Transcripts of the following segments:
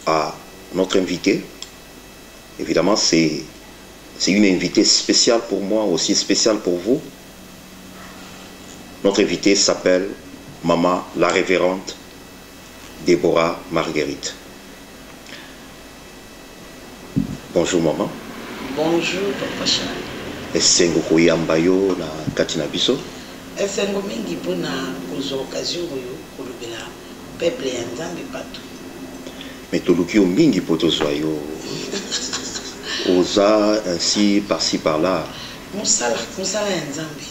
à notre invité. Évidemment, c'est une invitée spéciale pour moi, aussi spéciale pour vous. Notre invitée s'appelle Maman la révérende Déborah Marguerite. Bonjour maman. Bonjour papa Charles. Esengo koyamba yo na kati na biso. Esengo mingi pona kozwa occasion oyo kolobela peuple ya Nzambe partout. Mais toluki yo mingi po tozwa yo. Oza ainsi par-ci par-là. Musala ya Nzambe.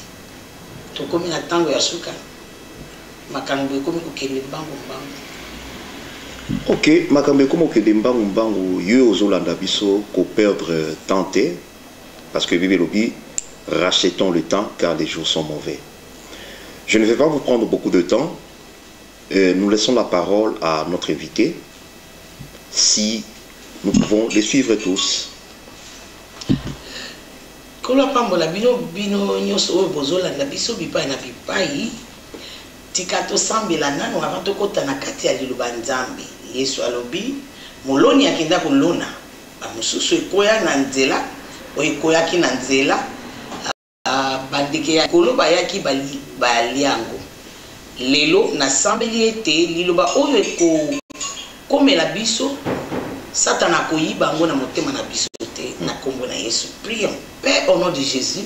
Tokomi na tango ya suka. Makambo ekomi kokende mbangu. Ok, makambo ekomi kokende mbangu yo ozolanda biso ko perdre tenté. Parce que Bible dit, rachetons le temps car les jours sont mauvais. Je ne vais pas vous prendre beaucoup de temps. Nous laissons la parole à notre invité. Si nous pouvons les suivre tous. Kolo pambola bino nyoso oyo bozolanda biso bipai na bipai tika tosambela nano avant tokota na kati ya liloba Nzambe. Yesu alobi moloni akenda kolona bamosusu ekoya na nzela oikoyaki na nzela bandeke ya kolo bayaki baliango lelo nasambeli ete liloba oyo eko komela biso Satan akoyiba ngo na motema na biso te na kombo na Yesu. Prions. Père, au nom de Jésus,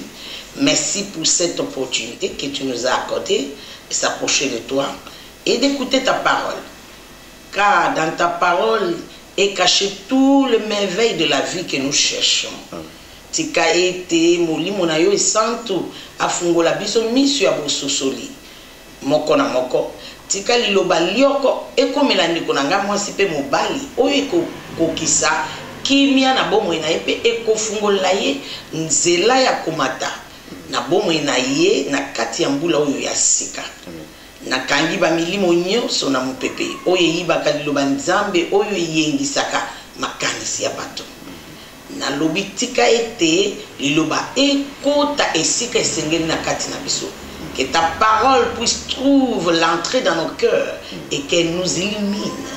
merci pour cette opportunité que tu nous as accordée de s'approcher de toi et d'écouter ta parole. Car dans ta parole est caché tout le merveille de la vie que nous cherchons. Tika ete molimo na yo esantu afungola biso miso ya bososoli moko na moko tika liloba lioko ekomela ndeko na nga mwasi pe mobali oyo ekokokisa kimia na bomoi na ye pe ekofungola ye nzela ya komata na bomoi na ye na kati ya mbula oyo ya sika nakangi bamilimo nyonso na mopepe oyo eyibaka liloba Nzambe oyo eyengisaka makanisi ya bato na lobi tika ete liloba ekota esika esengeli na kati na biso. Que ta parole puisse trouver l'entrée dans nos cœurs et qu'elle nous illumine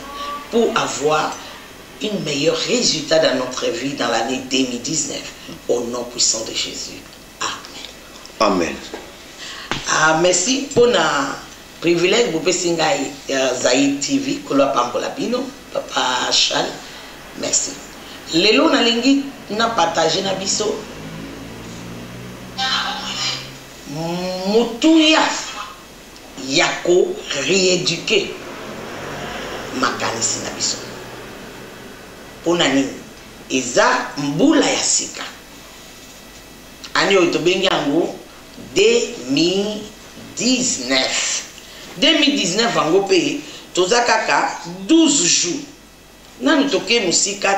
pour avoir un meilleur résultat dans notre vie dans l'année 2019. Au nom puissant de Jésus. Amen. Amen. Merci pour le privilège de vous Zaïd TV, Koloa Pambola Bino, Papa Charles. Merci. Lelo na lingi na partagé na biso. Mutuya yako rééduquer makanisi na biso pona nini eza mbula ya sika ani oyo tobengi yango 2019 yango pe toza kaka 12 jours nanu toke musika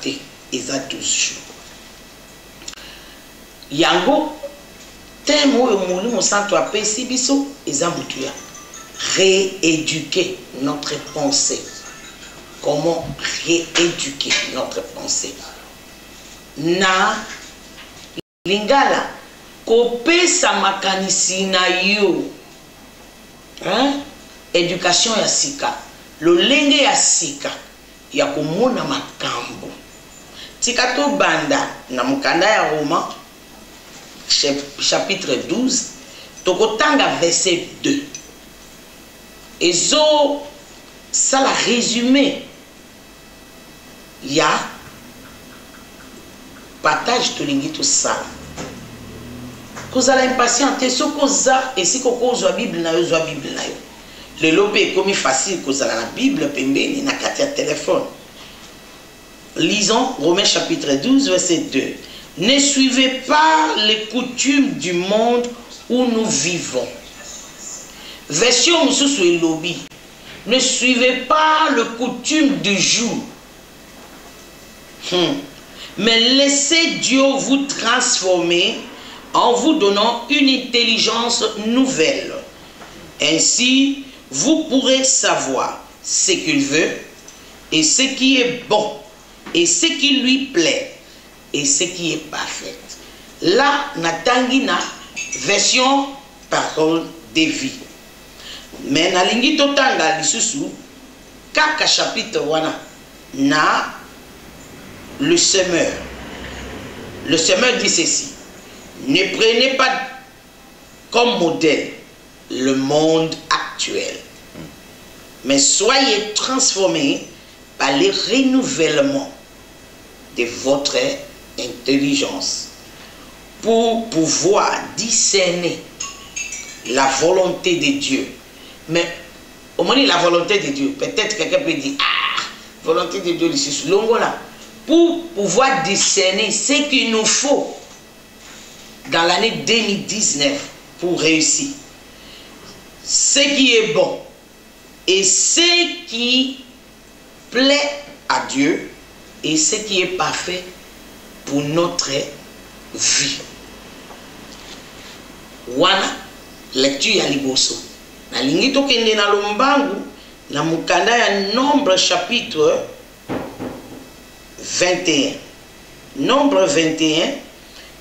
te eza 12 jours yango thème oyo molimo santo apesi biso eza mutuya rééduquer notre pensée. Comment rééduquer notre pensée na lingala kopesa makanisi na yo éducation ya sika lolenge ya sika ya komona makambo tika to banda na mukanda ya Roma chapitre 12 tokotanga verset 2 ezo ça la résumé ya partage tolingi tout ça kozala impatiente sokoza esiko kozwa bible na yo zwa bible na yo lelo pe komi facile kozala na bible pembeni na kati ya téléphone. Lisons Romains chapitre 12 verset 2. Ne suivez pas les coutumes du monde où nous vivons. Version Moussousou et Lobi. Ne suivez pas les coutumes du jour. Mais laissez Dieu vous transformer en vous donnant une intelligence nouvelle. Ainsi, vous pourrez savoir ce qu'il veut et ce qui est bon et ce qui lui plaît et ce qui est parfait. Là, Natangina, version parole de vie. Mais nalingi totanga lisusu kaka chapitre wana na le semeur. Le semeur dit ceci: ne prenez pas comme modèle le monde actuel, mais soyez transformés par les renouvellements de votre intelligence pour pouvoir discerner la volonté de Dieu. Mais au moment de la volonté de Dieu, peut-être quelqu'un peut dire, ah, volonté de Dieu, c'est longo là. Pour pouvoir discerner ce qu'il nous faut dans l'année 2019 pour réussir. Ce qui est bon et ce qui plaît à Dieu et ce qui est parfait pour notre vie. Wana lecture ya liboso. Na lingi tokende na lombangu na mukanda ya Nombre chapitre 21. Nombre 21,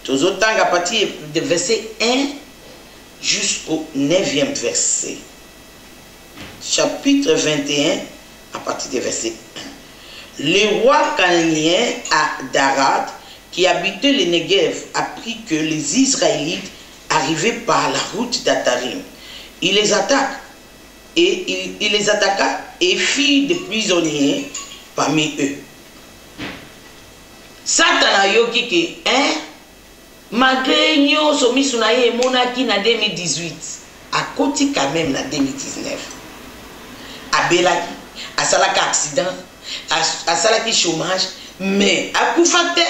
tozotanga à partir de verset 1 jusqu'au 9e verset. Chapitre 21 à partir de verset 1. Le roi cananéen d'Arad, qui habitait le Negev, apprit que les Israélites arrivaient par la route d'Atarim. Il les attaque et il les attaqua et fit des prisonniers parmi eux. Satan yoki ke malgré nyonso misu na ye monaki na 2018 akoti quand même na 2019 abelaki asalaki accident asalaki chômage mais akufa te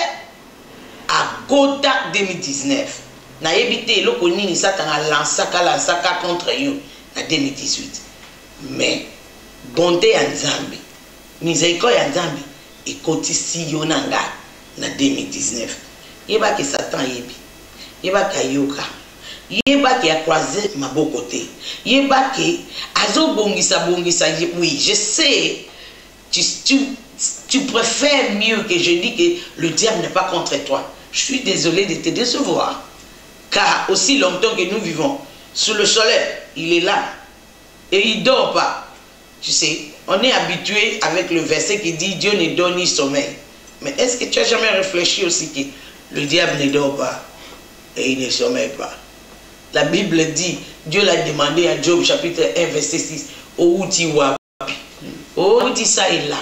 akota 2019 na yebite eloko nini Satan lansaka contre yo na 2018 mais bonté ya Nzambe miséricorde ya Nzambe ekotisi yo na nga na 2019. Yeba que Satan yebi. Yeba ka yoka. Yeba que a croisé ma beau côté. Yeba que azo bongisa. Oui, je sais. Tu préfères mieux que je dis que le diable n'est pas contre toi. Je suis désolé de te décevoir. Car aussi longtemps que nous vivons sous le soleil, il est là. Et il ne dort pas. Tu sais, on est habitué avec le verset qui dit Dieu ne donne ni sommeil. Mais est-ce que tu as jamais réfléchi aussi que le diable ne dort pas et il ne sommeille pas? La Bible dit, Dieu l'a demandé à Job chapitre 1 verset 6, oh ti wapi, oh ti ça et là,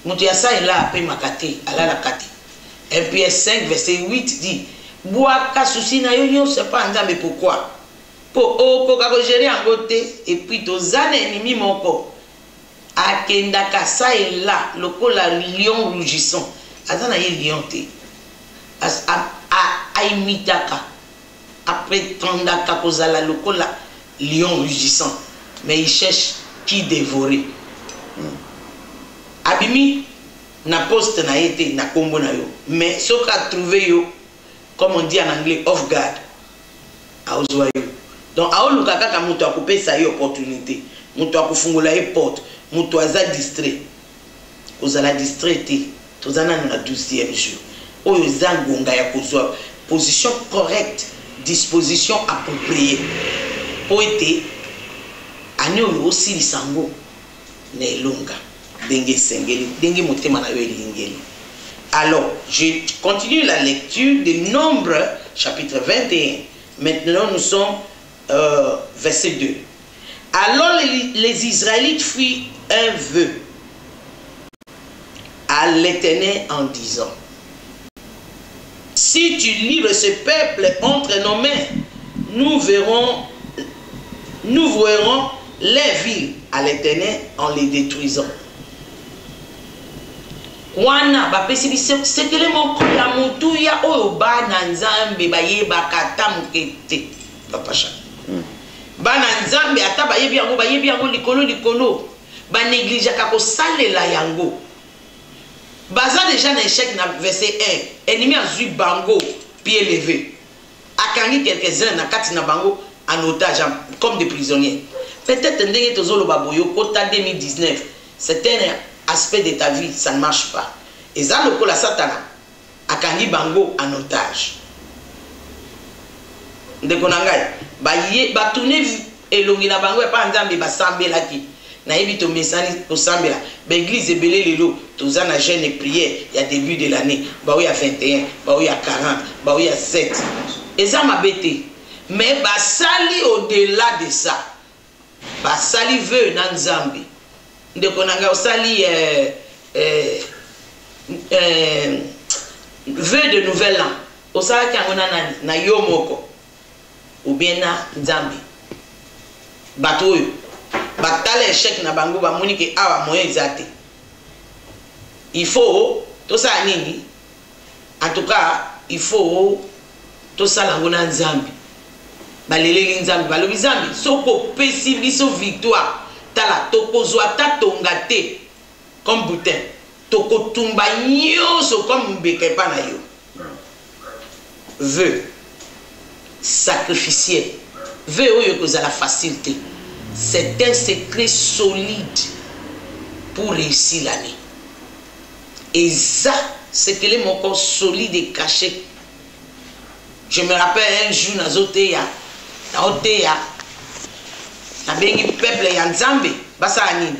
moutia ça et là après makate, ala la kate. 1 Pierre 5 verset 8 dit, bois ka souci na yo c'est pas Nzambe pourquoi? Pour o ko gérer en côté et puis tozane ennemi moko. Akendaka ça et là, le la lion rougissant. Azana ye lion te. A imitaka. Après tandaka kozala le la lion rugissant. Mais il cherche qui dévorer. Abimi na poste na été na kombo na yo. Mais ce qu'a trouvé yo, comme on dit en anglais, off guard. A ozwa yo. Donc a oluka kaka mutu akupe sa yo opportunité. Mutu akufungula ye porte. Mutu aza distrait. Ozala distrait te. Tozana na 12e jour. Oyo zangonga ya kozwa position correcte, disposition appropriée. Po ete ane oyo aussi lisango na elonga. Denge sengeli, denge motema na yo elingeli. Alors, je continue la lecture de Nombre chapitre 21. Maintenant nous sommes verset 2. Alors les Israélites firent un vœu à l'Éternel en disant: si tu livres ce peuple entre nos mains, nous verrons les villes à l'Éternel en les détruisant. Wana bapesi biso sekele moko ya mutu ya oyo bana Nzambe bayebaka ta mokete papa cha. Bana Nzambe ata bayebi yango likolo ba négligeaka ko salela yango. Baza déjà na échec na verset 1. Ennemi azui bango pied levé. Akangi quelques-uns na kati na bango en otage comme des prisonniers. Peut-être ndenge tozolo baboyo kota 2019. C'est un aspect de ta vie, ça ne marche pas. Et ça le la satana akangi bango en otage. Ndeko nangai ba tourner elongi na bango e pa Nzambe ba sambelaki. nayebi to mesani to sambela ba église ebele lelo toza na jeûne et prière il y a début de l'année ba oui à 21 ba oui à 40 ba oui à 7 eza mabete mais ba sali au-delà de ça ba sali veut na nzambe ndeko nanga osali vœu de nouvel an osala ki yango na yo moko ou bien na nzambe bato oyo batala échec na bango bamoni ke awa moyen eza te il faut tosala nini en tout cas il faut tosala yango na nzambe baleleli nzambe balobi nzambe soki opesi biso victoire tala tokozwa ta tonga te comme boutin tokotumba nyonso comme mbeka epa na yo vœu sacrificiel vœu oyo ekozala facilité. C'est un secret solide pour réussir l'année. Et ça, c'est que les mots solides et cachés. Je me rappelle un jour, dans Oteya, dans le peuple Yanzambe, basa anini,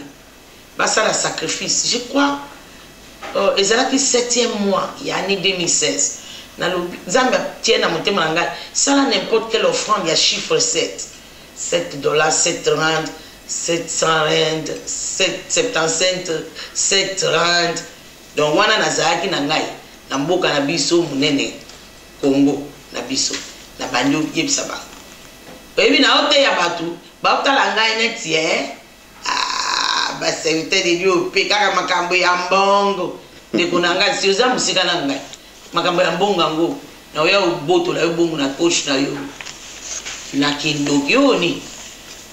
basa la sacrifice. Je crois, ils ont le 7e mois, il y a l'année 2016. Dans le Zambie, tiens, dans mon thème, ça n'importe quelle offrande, il y a chiffre 7. $7, 7 rand, 700 rand, 775, 7 rand. Donc, wana nazaki na ngai, na mboka na biso munene, Congo na biso, na banyo yebisa ba. Oyebi na ote ya batu, ba otala ngai neti ba serviteur de Dieu pe kaka makambo ya mbongo. Ndeko na ngai si oza musika na ngai. Makambo ya mbongo ngo, na oya uboto la yo bongo na poche na yo. Na kindogoni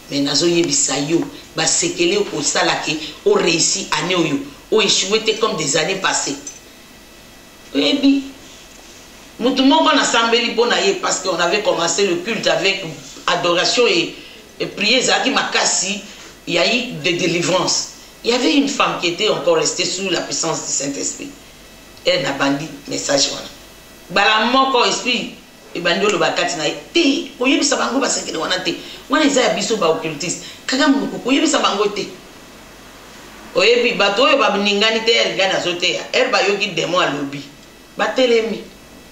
mais nazo yebisa yo ba sekele au salaki au réussi année oyo au échoué comme des années passées. Ebi mutu moko na sambeli pona ye parce qu'on avait commencé le culte avec adoration et prière zaki makasi, il y a eu des délivrances. Il y avait une femme qui était encore restée sous la puissance du Saint-Esprit. Elle n'a bandi message wana. Bala moko esprit et bandolo bakati na te oyebisa bango basekele wana te wana eza ya biso ba occultiste kaka muko oyebisa bango te oyebi bato oyo babningani te ergana zote ya erba yoki demo alobi batelemi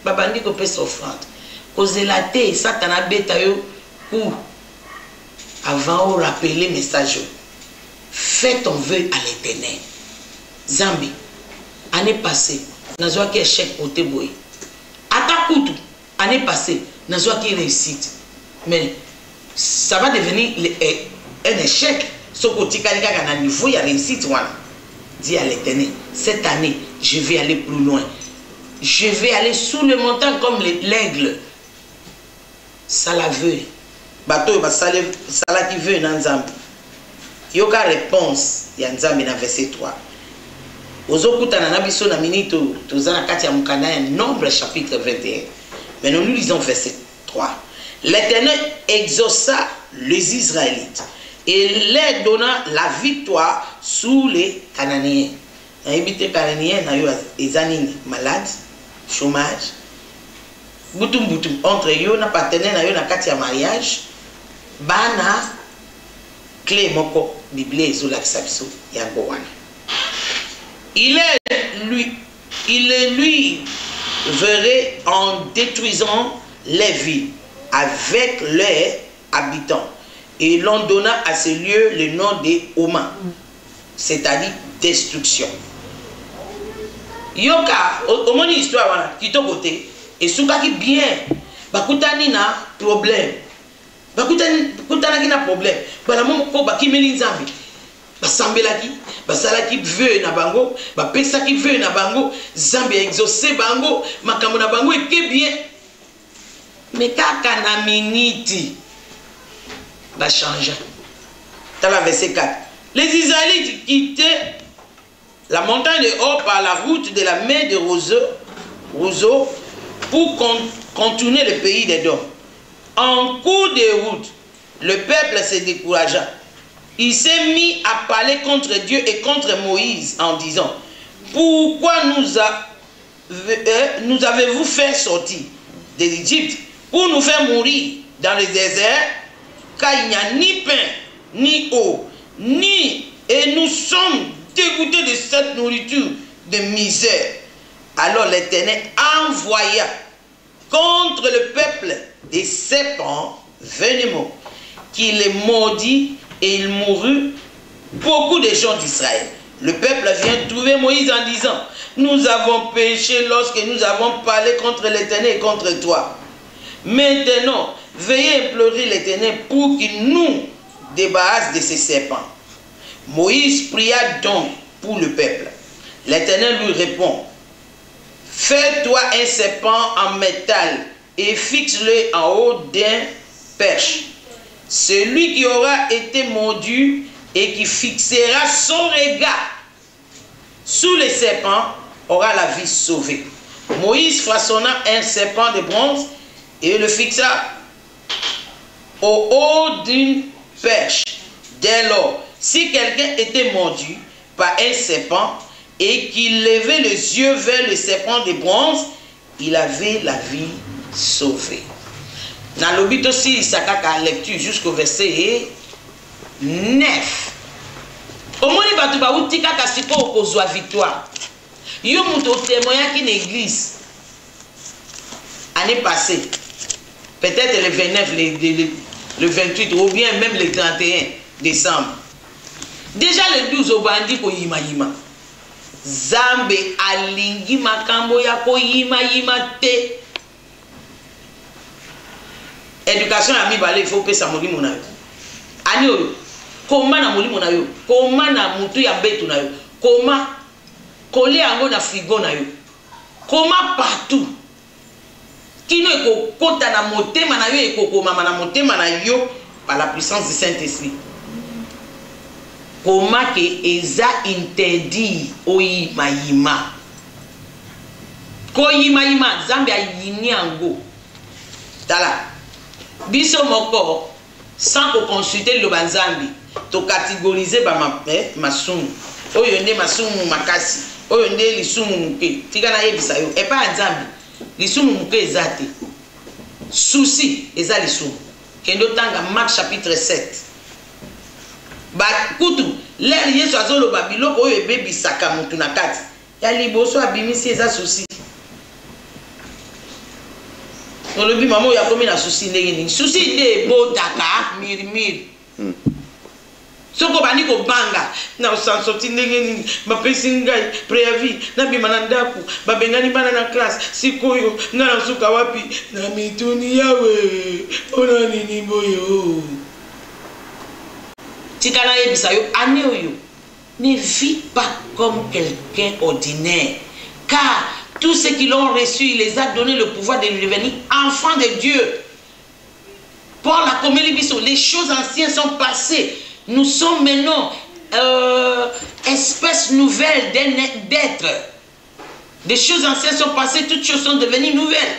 babandi ko pesa offrande kozela te satana beta yo ou avant de rappeler le message fais ton vœu à l'Éternel. Zambi année passée nazwa ki échec côté boy atakutu année passée, n'a pas qui réussite. Mais ça va devenir un échec. Ce côté qui a un niveau, il y a réussite. Dis à l'Éternel, cette année, je vais aller plus loin. Je vais aller sous le montant comme l'aigle. Ça la veut. Bateau, ça la qui veut dans Nzambi. Yoka réponse, il y a Nzambi dans verset 3. Ozokuta na nabiso na minito, tozana kati ya mukanda ya Nombre chapitre 21. Mais nous lisons verset 3. L'Éternel exauça les Israélites et leur donna la victoire sous les Cananéens. Les Cananéens, ils sont malades, chômage. Boutum boutum. Entre eux, na partenaire na yo na kati ya mariage. Bana clé moko Bible ezola kisabiso ya gowana. Il lui verrait en détruisant les villes avec leurs habitants. Et l'on donna à ces lieux le nom de Oma, c'est-à-dire destruction. Yoka, au moins histoire, qui est côté, et souka qui bien, bakutani na problème. Bakutani na problème. Bala momo baki melinzambi. Basambelaki, basalaki vœu na bango, bapesaki vœu na bango, Zambi a exaucé bango, makambo na bango eke bien. Mais kaka na miniti, ba changea. Dans la verset 4. Les Israélites quittaient la montagne de Haut par la route de la mer de Roseau pour contourner le pays d'Édom. En cours de route, le peuple se découragea. Il s'est mis à parler contre Dieu et contre Moïse en disant: pourquoi nous avez-vous fait sortir de l'Égypte pour nous faire mourir dans le désert, car il n'y a ni pain, ni eau, ni et nous sommes dégoûtés de cette nourriture de misère. Alors l'Éternel envoya contre le peuple des serpents venimeux, qui les mordit et il mourut beaucoup de gens d'Israël. Le peuple vient trouver Moïse en disant, nous avons péché lorsque nous avons parlé contre l'Éternel et contre toi. Maintenant, veuillez implorer l'Éternel pour qu'il nous débarrasse de ces serpents. Moïse pria donc pour le peuple. L'Éternel lui répond, fais-toi un serpent en métal et fixe-le en haut d'un perche. Celui qui aura été mordu et qui fixera son regard sous les serpents aura la vie sauvée. Moïse façonna un serpent de bronze et le fixa au haut d'une perche. Dès lors, si quelqu'un était mordu par un serpent et qu'il levait les yeux vers le serpent de bronze, il avait la vie sauvée. Dans l'obit aussi, il s'accaka lecture jusqu'au verset 9. Au moins, il va tout ba utika kasiko okozwa victoire. Yo muto témoignage qui l'église année passée, peut-être le 29, le 28 ou bien même le 31 décembre. Déjà le 12 au bandi ko yima yima. Zambe alingi makambo ya ko yima yima te. Éducation à mi balé, il faut que ça mori mon ayo. Ani oyo, comment na mori mon ayo, comment na mutu ya betu na yo, comment coller ango na frigo na yo, comment partout. Kino eko kota na motema na yo eko komama na motema na yo par la puissance du Saint-Esprit. Comment que eza interdit oyima yima. Ko yima yima Zambe ayini ango. Tala. Biso moko sans consulter le banzambi to catégoriser ba masumu oyo nde masumu makasi oyo nde lisumu muke tika na yebisa yo e pa nzambi lisumu muke ezate souci eza lisumu kendo tanga Marc chapitre 7 ba kutu l'air yesu azolo ba biloko oyo ebebisaka mutu na kati ya liboso abimisi eza souci. Dans le but, maman, il y a combien de soucis? Soucis de beau taka, mir. Ce qu'on va dire au banga, na sans sortir n'engeni, ma pesingai, préavis, na bimanandaku, ba bengani banana classe, sikoyo, na suka wapi, na mituni yawe, ona nini boyo. Tikana yebisa yo, ane oyo, ne vis pas comme quelqu'un ordinaire, car tous ceux qui l'ont reçu, il les a donné le pouvoir de devenir enfants de Dieu. Pour la comédie, les choses anciennes sont passées. Nous sommes maintenant espèces nouvelles d'être. Des choses anciennes sont passées, toutes choses sont devenues nouvelles.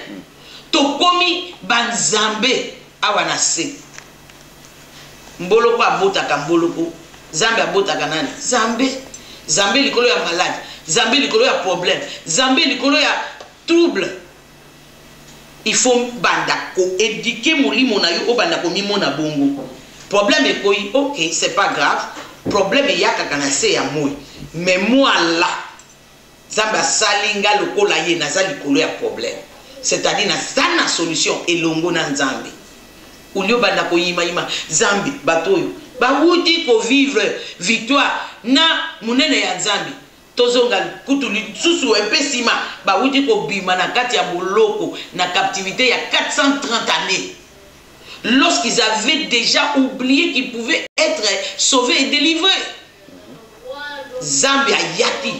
Tokomi banzambe awanase. Mboloko abotaka mboloko. Zambe abotaka nani? Zambe likolo ya malade. Zambe likolo ya problème. Zambe likolo ya trouble. Il faut bandako éduquer molimo na yo o bandako mimo na bongo. Problème est koi, ok, c'est pas grave. Problème est yaka kanase ya moi. Mais moi là, Zamba salinga lokola ye na za likolo ya problème. C'est-à-dire na sana solution elongo na nzambe. Ulio bandako yima Zambi batoyo. Ba wuti ko vivre victoire na munene ya nzambe. Tozonga kutuli susu empesima ba wuti ko bima na kati ya boloko na captivité il y a 430 années. Lorsqu'ils avaient déjà oublié qu'ils pouvaient être sauvés et délivrés. Zambia yaki.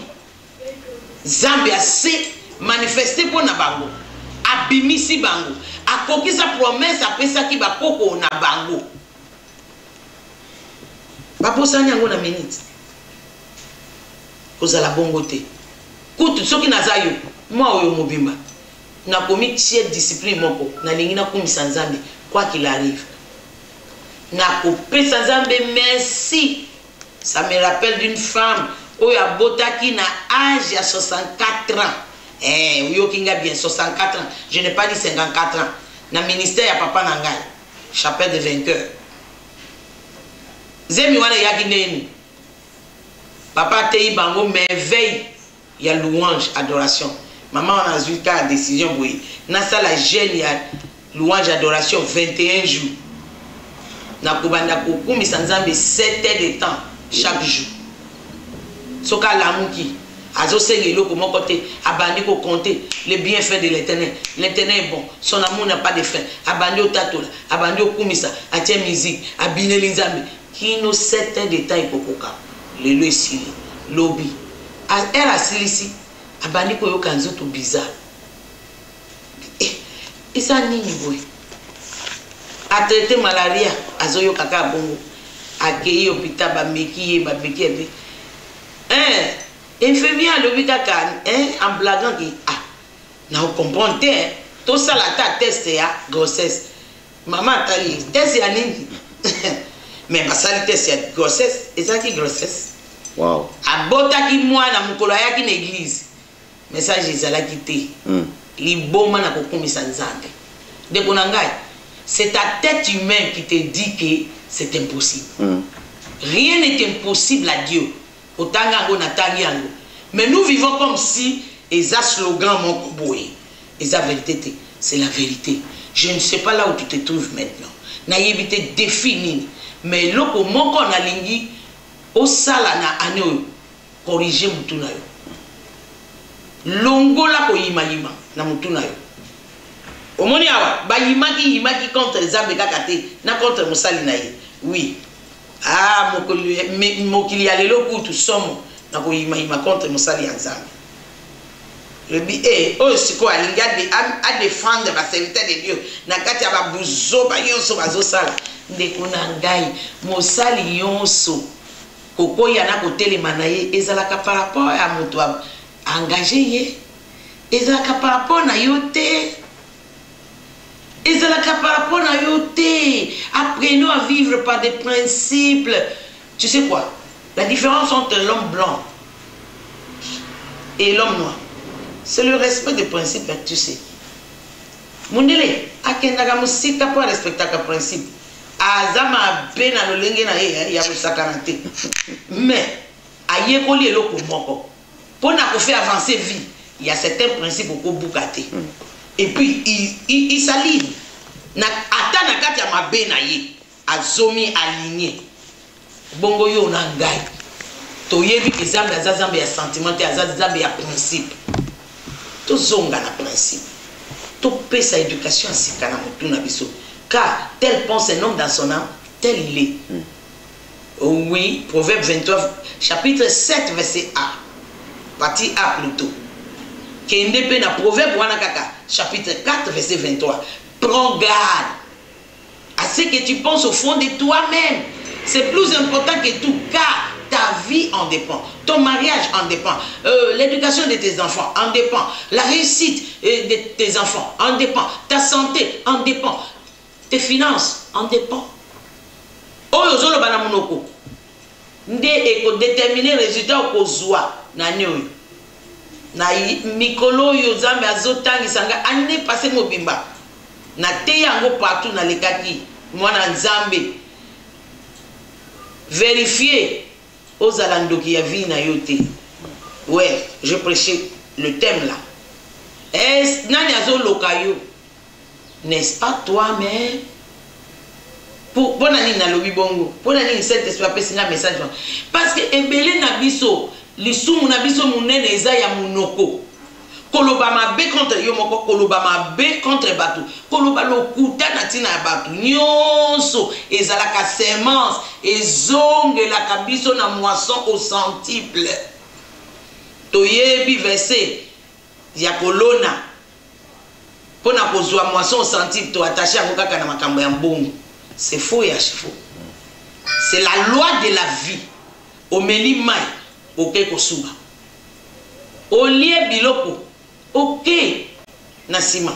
Zambia s'est manifesté pour na bango. Abimisi bango. Akoki sa promesse apesa ki bakoko na bango. Baposani yango na minute. Kozala bongo te. Kutu soki nazayo, moi oyo mobimba. Na komi tiers discipline moko, na lingi na kumisa Nzambe quoi qu'il arrive. Na kopesa Nzambe merci. Ça me rappelle d'une femme oyo abotaki na âge à 64 ans. Oyo kinga bien 64 ans. Je n'ai pas dit 54 ans. Na ministère ya papa nangai. Chapelle des vainqueurs. Zemi wana yaki neni. Papa te bango merveille. Il y a louange, adoration. Maman on a vu qu'à décision oui. Na ça la jeune il y a louange, adoration 21 jours. Na kubanda kokumi sanzambe 7 heures de temps chaque jour. Soka lamuki azo sengelo ko mon côté abandi ko compter les bienfaits de l'Éternel. L'Éternel est bon, son amour n'a pas de fin. Abandi au tatola, abandi au kumisa, atie musique, abine linzambe. Kino 7 heures de temps ikokoka. Le loisili, lobby. Elle a silisi abandi ko yoka nzoto bizarre. Et ça nini boy. A traiter malaria azoyo kaka bongo. Accueilli hôpital ba meki be. Infirmière le kaka en blaguant qui na comprendre tout ça la ta test ya grossesse. Maman tali test ya nini. Mais ma sali test ya grossesse, et ça qui grossesse. Wow. Abota ki mwana mukolo ya ki l'église. Message ezala quitté. Li boma na kokumisa nzambe. De bonangai, c'est ta tête humaine qui te dit que c'est impossible. Rien n'est impossible à Dieu. Otangango na tangiango. Mais nous vivons comme si eza slogan mon boy. Eza vérité, c'est la vérité. Je ne sais pas là où tu te trouves maintenant. Na yebite défini. Mais loko moko na lingi au sala na ane corriger mutuna yo. Longola ko yima na mutuna yo. Omoni awa ba yimaki contre les abe kakate na contre musali na ye. Oui. Ah mokili ya lelo kutu somo na ko yima contre musali ya nzambe. Le bi o siko alinga à défendre ba serviteur de Dieu na kati ya ba buzo ba yonso bazo sala ndeko na ngai mosali yonso koko ya na kotelema na ye ezalaka par rapport à moto engagé ye ezalaka par rapport na yo te ezalaka par rapport na yo te. Apprenons à vivre par des principes. Tu sais quoi, la différence entre l'homme blanc et l'homme noir, c'est le respect des principes, tu sais. Mundele akendaka musika pour respecter les principes. Azama bena lolenge na ye ya musakanate. Mais ayekoli eloko moko. Pour na ko faire avancer vie, il y a certains principes au bukate. Et puis il s'aligne. Na ata na kati ya mabe na ye azomi aligné. Bongo yo na ngai. To yebi ke zambe azazambe ya sentiment te azazambe ya principe. To zonga na principe. To pesa éducation sikana mutuna biso. Car tel pense un homme dans son âme, tel il est. Oui, Proverbe 23, chapitre 7, verset A. Partie A plutôt. Kende pe na Proverbe wanakaka, chapitre 4, verset 23. Prends garde à ce que tu penses au fond de toi-même. C'est plus important que tout, car ta vie en dépend. Ton mariage en dépend. L'éducation de tes enfants en dépend. La réussite de tes enfants en dépend. Ta santé en dépend. Tes finances en dépend. Oyo zolo bana monoko. Nde eko déterminer résultat okozwa na nyoyo. Na mikolo yo zambe azotangi sanga année passé mobimba. Na te yango partout na lekaki mwana nzambe. Vérifier aux alandoki ya vie na yote. Ouais, je prêchais le thème là. Est nani azolokayo? N'est-ce pas toi-même? Pour nani na lobi bongo? Pour nani Saint-Esprit apesi nga message? Parce que ebele na biso, lisumu na biso munene eza ya munoko. Koloba mabe contre yo moko, koloba mabe contre batou. Koloba lokuta na tina ya batou. Nyonso ezalaka semence ezonge la kabiso na moisson au centuple. Toyebi verset ya kolona. Pona kozwa moisson au centuple to attaché à kaka na makambo ya mbongo. C'est faux et faux. C'est la loi de la vie. Omeli mai oke kosuba. Olie biloko ok nasima.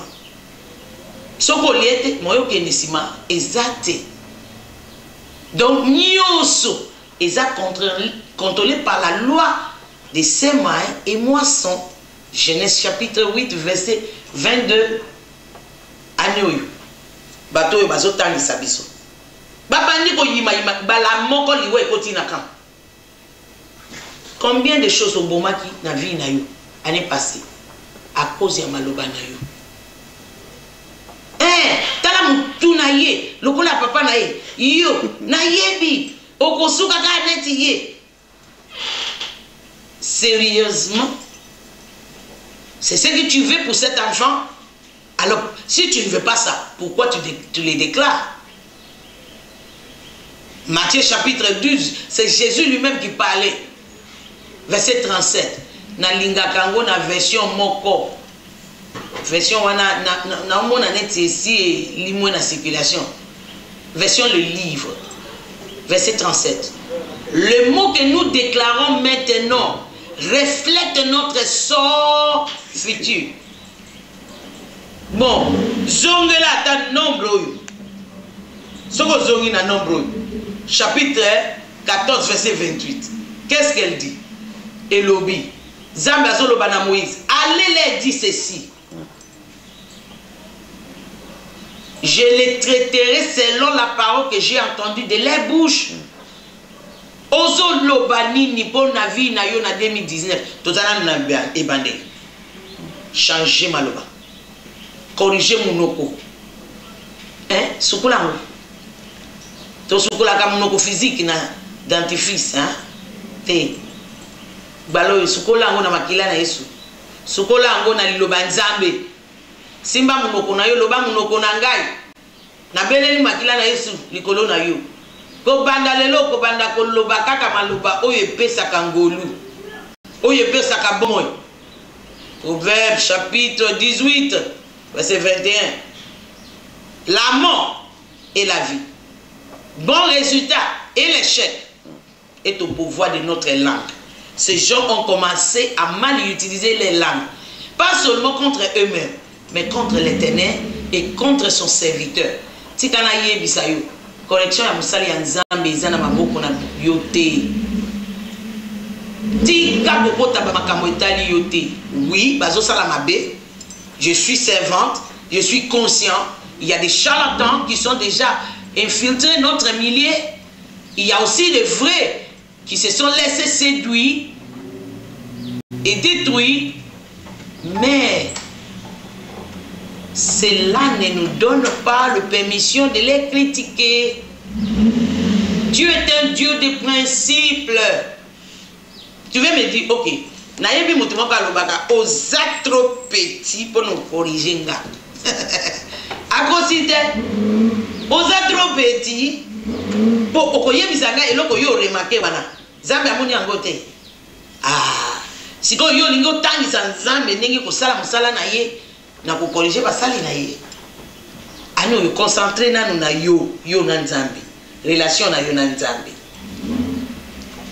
Soko liete moyo ke nisima ezate. Donc nyonso eza contrôlé par la loi de semailles et moissons. Genèse chapitre 8 verset 22. Anyoyo bato yo bazotangisa biso babandi ko yima bala moko liwe ekoti na kan Combien de choses au bomaki na vie na yo année passée à cause ya maloba na yo. Tala mutu na ye, lokola papa na ye, yo na yebi, okosuka ka neti ye. Sérieusement, c'est ce que tu veux pour cet enfant. Alors, si tu ne veux pas ça, pourquoi tu les déclares? Matthieu chapitre 12, c'est Jésus lui-même qui parlait. Verset 37. Na linga kango na version moko. Version wana na mona neti ici limwe na circulation. Version le livre. Verset 37. Le mot que nous déclarons maintenant reflète notre sort futur. Bon, zongela ta nombre. Soko zongi na nombre. Chapitre 14 verset 28. Qu'est-ce qu'elle dit? Elobi. Zambazo lobana Moïse. Allez les dire ceci. Je les traiterai selon la parole que j'ai entendue de leur bouche. Ozo lobani ni pour na vie na yo na 2019. Totana na ebande. Changer ma loba. Corriger mon oko. Hein? Sukula mo. To sukula ka mon oko physique na dentifrice, hein? Te. Balo sukula ngo na makila na Yesu. Sukula ngo na liloba nzambe. Simba munoko na yo loba munoko na ngai. Na beleli makila na Yesu likolo na yo. Ko banda lelo ko banda ko loba kaka maloba oyo pesa kangolu. Oyo pesa ka bomoy. Proverbe chapitre 18 verset 21. La mort et la vie. Bon résultat et l'échec est au pouvoir de notre langue. Ces gens ont commencé à mal utiliser les langues. Pas seulement contre eux-mêmes, mais contre l'Éternel et contre son serviteur. Tikana ye bisayo. Correction ya musali ya nzambe izana maboko na yote. Tika bokota ba makambo etali yote. Oui, bazo sala mabe. Je suis servante, je suis conscient. Il y a des charlatans qui sont déjà infiltrés notre milieu. Il y a aussi des vrais qui se sont laissés séduire et détruire. Mais cela ne nous donne pas la permission de les critiquer. Dieu est un Dieu de principes. Tu veux me dire, ok, nayebi mutumo kalobaka oza trop petit pour nous corriger nga. A cause oza trop petit pour okoyebisa nga eloko yo remarquer wana. Zambe amoni yango te. Ah, siko yo lingo tangisa nzambe ndenge kosala musala na ye. Na ko corriger basali na ye. Ano yo concentrer nanu na yo na nzambe. Relation na yo na nzambe.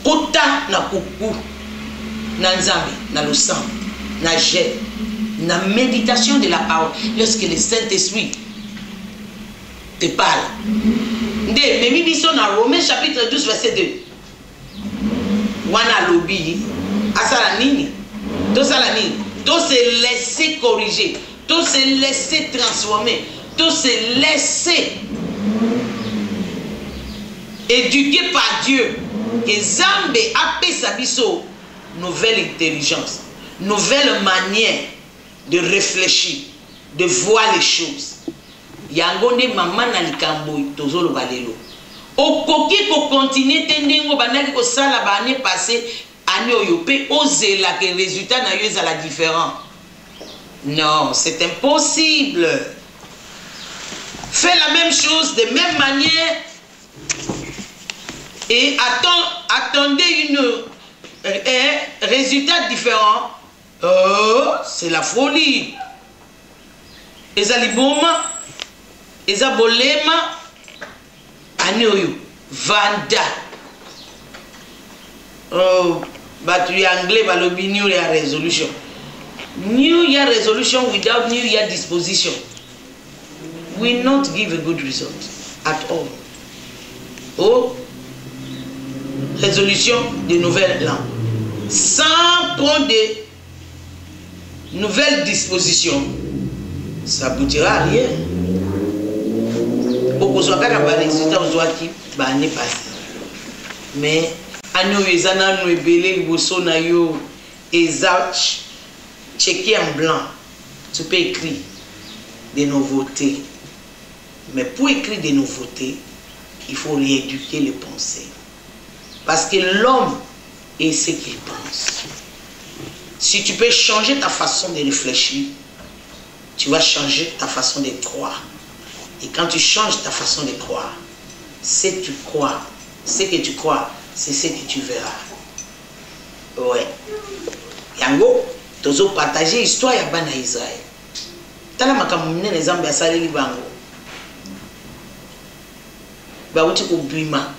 Kota na kuku na nzambe, na le sang, na jet, na méditation de la parole. Lorsque le Saint-Esprit te parle. Nde memi biso na Romains chapitre 12 verset 2. Wana lobi asala nini? To sala nini? To se laisser corriger. Tout se laisser transformer, tout se laisser éduquer par Dieu. Que Zambe appelle sa biso nouvelle intelligence, nouvelle manière de réfléchir, de voir les choses. Yangonde maman na likambo tozolo balelo. Okoki ko continuer tendengo banaki ko sala ba année passée, année oyope ozela que résultat na yo ezala différent. Non, c'est impossible. Fais la même chose de même manière et attendez un résultat différent. Oh, c'est la folie. Ezaliboma, ezabolema, aneoyo, vanda. Oh, but you anglais balobi new year resolution. New Year resolution without New Year disposition will not give a good result at all. Oh, résolution de nouvelles langues. Sans prendre de nouvelles dispositions, ça aboutira à rien. Beaucoup de résultats aux qui l'année passée. Mais Ano ezana no ebele liboso na yo eza checké en blanc. Tu peux écrire des nouveautés. Mais pour écrire des nouveautés, il faut rééduquer les pensées. Parce que l'homme est ce qu'il pense. Si tu peux changer ta façon de réfléchir, tu vas changer ta façon de croire. Et quand tu changes ta façon de croire, ce que tu crois, c'est ce que tu verras. Ouais. Yango, tozo partager l'histoire ya bana Israël. Tala makamune les zambe asaleli bango. Ba uti ko bima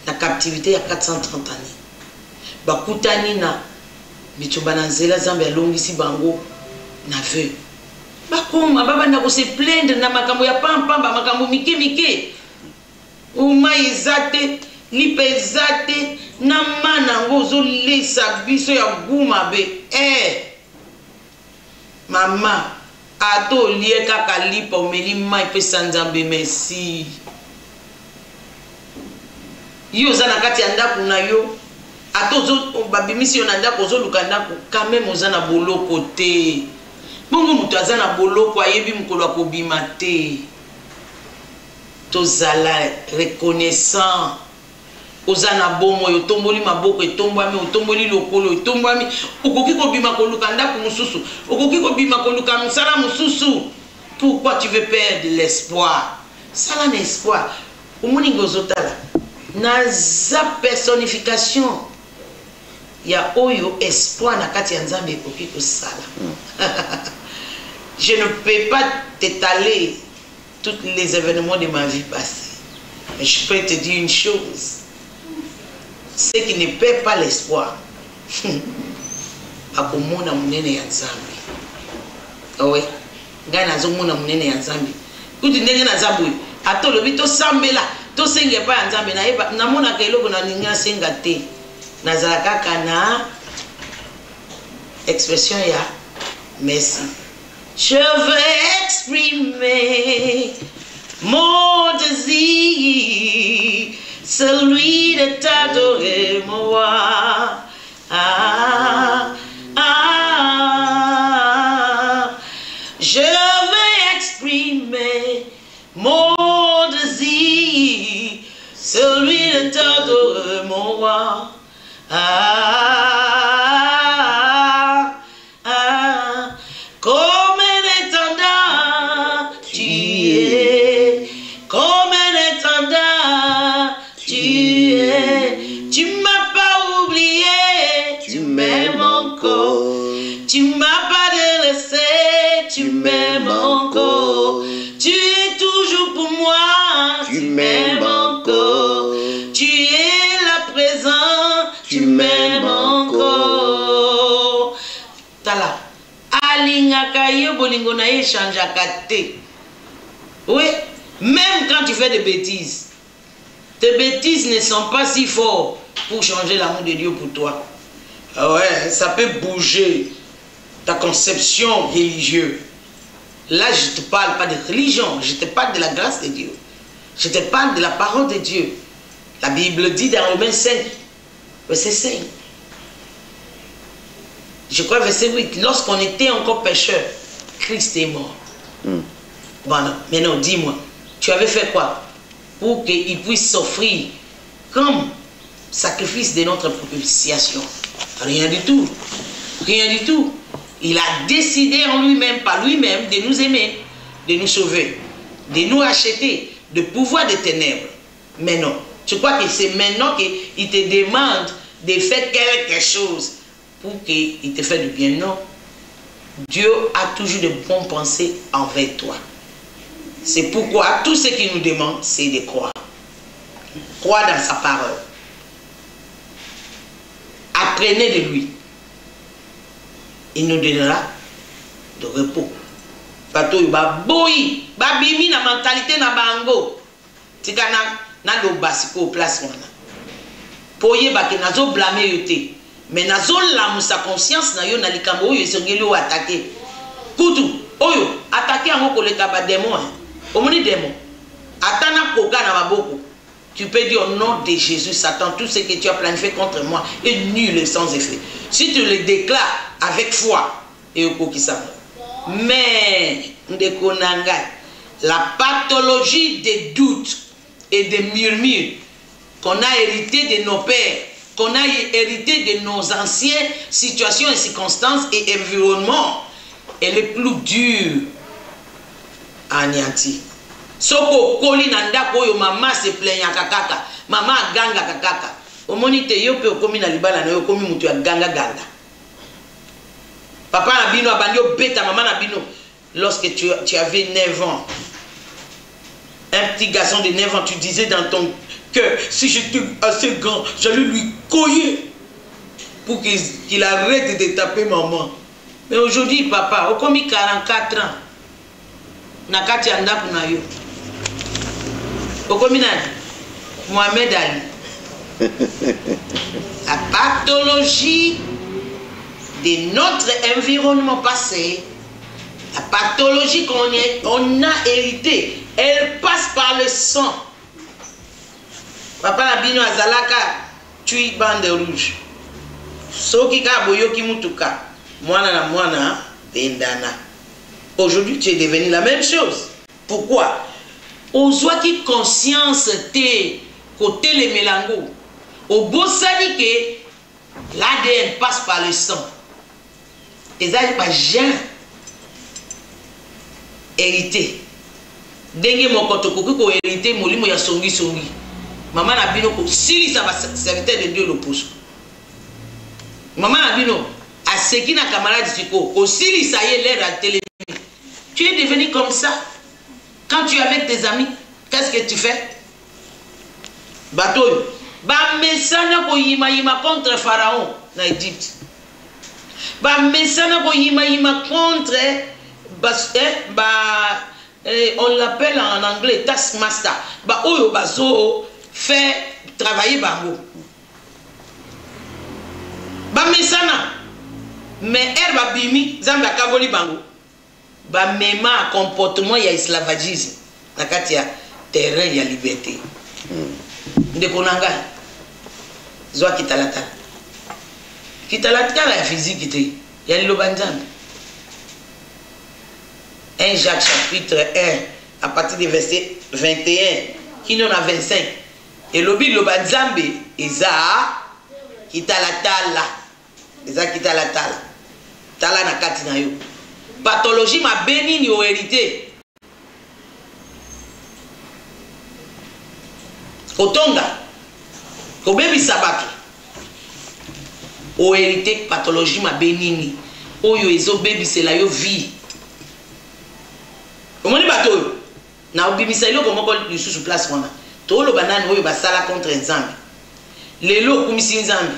na captivité ya 430 années. Ba kutani na bitumba na nzela zambe alongisi bango na veu. Ba koma baba na ko se plaindre na makambo ya pampamba makambo mike mike. Uma izate lipezate na mana ngozo lesa biso ya guma be mama ato lié kaka lipa omeli mai pe sanzambe merci yo zana kati ya ndako na yo ato zo babimisi yo na ndako zo luka ndako quand même ozana boloko te bongo mutu azana boloko ayebi mukolo akobima te tozala reconnaissant ozana bomo yo tomboli maboko etombwami otomboli lokolo etombwami okoki kobima koluka ndako mususu okoki kobima koluka musala mususu. Pourquoi tu veux perdre l'espoir? Sala na espoir omoni ngozotala naza personnification ya oyo espoir na kati ya Nzambe ekoki kosala. Je ne peux pas t'étaler tous les événements de ma vie passée, mais je peux te dire une chose. Ceux qui ne perdent pas l'espoir, akomona munene ya Nzambe. Ouais, ngana zomona munene ya Nzambe. Kuti ndenge na Nzambe ato lobi to sambela to senge pa ya Nzambe na yeba na mona ka eloko na ninga senga te. Nazala kaka na expression ya merci. Je veux exprimer mon désir, celui de t'adorer, moi. Je veux exprimer mon désir, celui de t'adorer, moi. Comme un étendard, tu es. Comme un étendard, tu es. Tu m'as pas oublié, tu m'aimes encore. Tu m'as pas délaissé, tu m'aimes encore. Tu es toujours pour moi, tu m'aimes encore. Tu es là présent, tu m'aimes encore. Tala. Alingaka ye bolingo na ye changeaka te. Oui, même quand tu fais des bêtises, tes bêtises ne sont pas si fortes pour changer l'amour de Dieu pour toi. Ah ouais, ça peut bouger ta conception religieuse. Là, je ne te parle pas de religion, je te parle de la grâce de Dieu. Je te parle de la parole de Dieu. La Bible dit dans Romains 5, verset 5. Je crois verset 8. Lorsqu'on était encore pécheur, Christ est mort. Voilà. Maintenant, dis-moi, tu avais fait quoi pour qu'il puisse s'offrir comme sacrifice de notre propitiation? Rien du tout. Rien du tout. Il a décidé en lui-même, par lui-même, de nous aimer, de nous sauver, de nous racheter de pouvoir des ténèbres. Mais non. Tu crois que c'est maintenant qu'il te demande de faire quelque chose pour qu'il te fasse du bien? Non. Dieu a toujours de bonnes pensées envers toi. C'est pourquoi tout ce qu'il nous demande, c'est de croire. Croire dans sa parole. Apprenez de lui. Il nous donnera de repos. Bato ba boyi, ba bimi na mentalité na bango. Tika na lo basiko place wana. Poye ba ke nazo blâmer yote. Mais nazo la sa conscience na yo na likambo oyo esengeli o attaquer. Kutu oyo attaquer yango koleka ba démon. Omoni démon. Atana koka na maboko. tu peux dire au nom de Jésus, Satan, tout ce que tu as planifié contre moi est nul et sans effet. Si tu le déclares avec foi, et au qui ça. Mais, la pathologie des doutes et des murmures qu'on a hérité de nos pères, qu'on a hérité de nos anciennes situations et circonstances et environnements, elle est plus dure à anéantir. Soko koli nanda koyo mama se plaigne kaka, mama ganga kaka. Au monite yo pe okomi na libala na yo komi mutu ya ganga ganga. Papa na bino abandio beta maman na bino lorsque tu avais 9 ans. Un petit garçon de 9 ans, tu disais dans ton cœur, si j'étais assez grand, j'allais lui coller pour qu'il arrête de taper maman. Mais aujourd'hui, papa, au commis 44 ans, nakati anda kuna yo. Au commis Mohamed Ali. La pathologie de notre environnement passé, la pathologie qu'on a héritée, elle passe par le sang. Papa Nabino Azalaka, tui bande rouge. Soki ka boyoki mutuka, mwana na mwana bendana. Aujourd'hui, tu es devenu la même chose. Pourquoi? Ozwa qui conscience te côté les mélango. Au beau sali que l'ADN passe par le sang. Et ça n'est pas jamais hérité. Dengue mokotokoki ko hérité molimo ya songi songi. Maman na bino ko sili ça va serviteur de Dieu le pousse. Maman na bino a seki na camarade siko ko sili ça y est l'air à télé. Tu es devenu comme ça. Quand tu es avec tes amis, qu'est-ce que tu fais? Bateau. Ba mesana ko yima contre Pharaon na Égypte. Ba mesana ko yima contre on l'appelle en anglais taskmaster. Ba oyo bazo fait travailler bango. Ba mesana mais herba bimi zamba kavoli bango. Ba mema comportement ya esclavagisme na kati ya terrain ya liberté. Ndeko nanga zwa kitalata. Kitalata la physique te ya liloba nzambe. 1 Jacques chapitre 1 à partir du verset 21 qui nous a 25 et lobi liloba nzambe eza kitalata la eza kitalata la tala na kati na yo. Pathologie ma béni ni o hérité. Otonga. Ko bebi sabato. O hérité pathologie ma béni ni. Oyo ezo bebi c'est la yo vie. Omoni bato. Na obimisa yo komo ko lisusu place wana. To lo banane oyo basala contre nzambe. Lelo kumisi nzambe.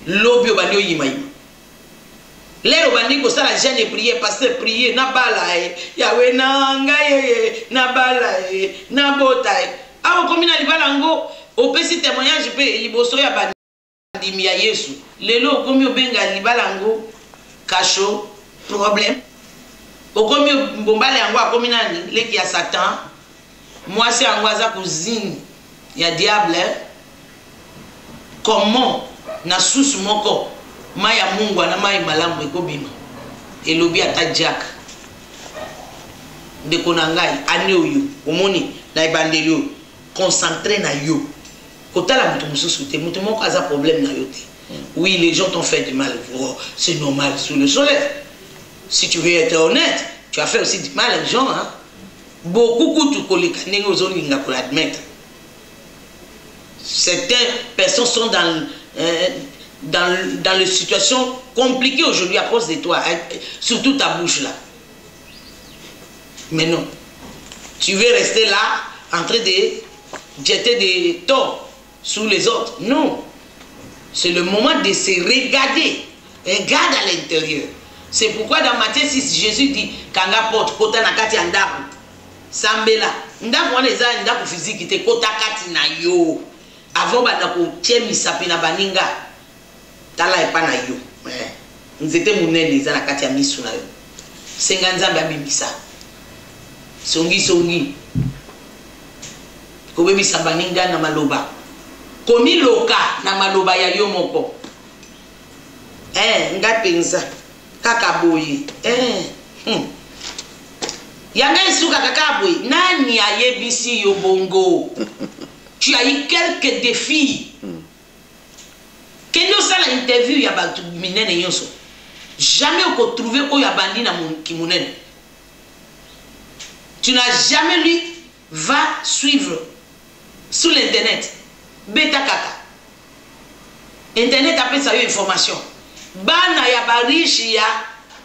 Lobi obandi oyima yima. Lero bandi ko sala jeune prier pasteur prier na bala yawe na ngai na bala na bota awo komina libala ngo opesi témoignage pe liboso ya bandimi ya Yesu lelo komi obenga libala ngo kasho problème okomi bombale yango akomina ni leki ya Satan mwasi yango aza kuzini ya diable comment na susu moko maya mungu na mai malamu ekobima elobi ata Jack ndeko na ngai ane oyo omoni na ebandeli yo concentré na yo kotala mutu mususu te mutu moko aza problème na yo te. Oui, les gens t'ont fait du mal, oh, c'est normal sous le soleil. Si tu veux être honnête, tu as fait aussi du mal aux gens, hein. Beaucoup de collègues pour l'admettre. Certaines personnes sont dans les situations compliquées aujourd'hui à cause de toi, surtout ta bouche là. Mais non, tu veux rester là en train de jeter des torts sur les autres. Non, c'est le moment de se regarder. Regarde à l'intérieur. C'est pourquoi dans Matthieu 6, Jésus dit Kanga porte, kota nakati andaku, sambela. Ndaku wana eza ndaku physique te kota kati na yo. Avant bandako tie misapi na baninga. Tala epa na yo. Nzete munene eza na kati ya misu na yo. Senga nzambe abimisa. Songi songi. Kobebi sabaninga na maloba. Komi loka na maloba ya yo moko. Nga penza. Kaka boyi. Yanga isuka kaka boyi. Nani ayebisi yo bongo? Tu as eu quelques défis. Kendo sala interview ya batu minene yonso. Jamais on peut trouver où ya bandi na kimunene. Tu n'as jamais lu, va suivre sur l'internet. Beta kaka. Internet appelle ça une information. Bana ya barichi ya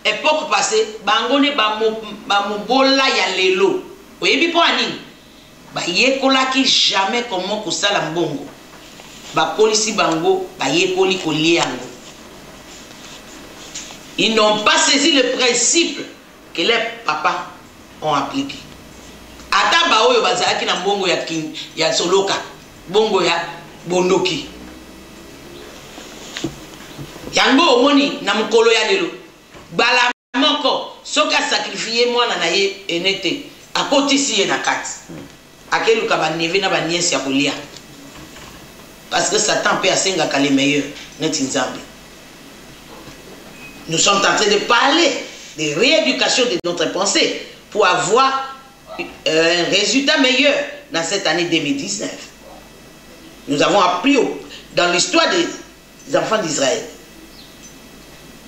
époque passée, bangone ba mobola ya lelo. Oyebi po ani. Ba yekola ki jamais comment ko sala mbongo. Ba polisi bango, ba yekoli ko liango. Ils n'ont pas saisi le principe que les papas ont appliqué. Ata ba oyo bazalaki na mbongo ya soloka, bongo ya bondoki. Yango omoni na mukolo ya lelo. Bala moko soka sacrifier mwana na ye enete akotisi ye na kati. Akeluka ba neve na ba nièce ya kolia. Parce que Satan peut asenga ka les meilleurs net nzambe. Nous sommes en train de parler de rééducation de notre pensée pour avoir un résultat meilleur dans cette année 2019. Nous avons appris dans l'histoire des enfants d'Israël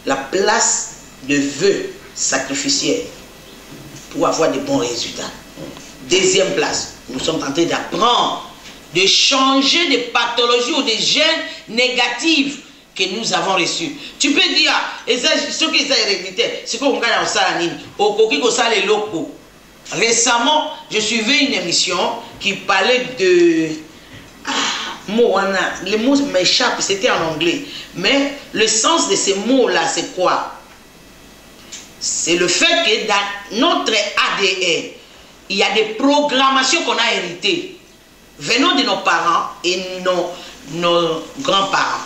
la place de vœux sacrificiels pour avoir de bons résultats. Deuxième place, nous sommes en train d'apprendre, de changer de pathologies ou de gènes négatifs que nous avons reçus. Tu peux dire, ce qui est héréditaire, c'est qu'on regarde en salanine, au coquille au salé locaux. Récemment, je suivais une émission qui parlait de... les mots m'échappent, c'était en anglais. Mais le sens de ces mots-là, c'est quoi? C'est le fait que dans notre ADN, il y a des programmations qu'on a héritées venant de nos parents et nos grands-parents,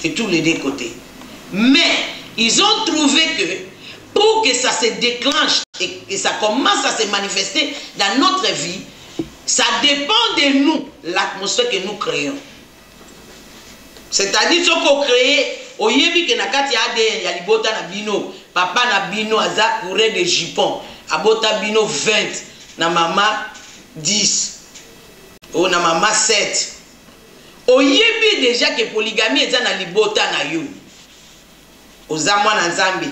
de tous les deux côtés. Mais ils ont trouvé que pour que ça se déclenche et que ça commence à se manifester dans notre vie, ça dépend de nous, l'atmosphère que nous créons. C'est-à-dire ce qu'on crée, au yebi que na kati ADN, ya libota na bino, papa na bino aza couré de jupon, abota bino 20, na mama 10, ou na mama 7. Au yebi déjà que polygamie est na libota na yo. Oza mwana nzambe.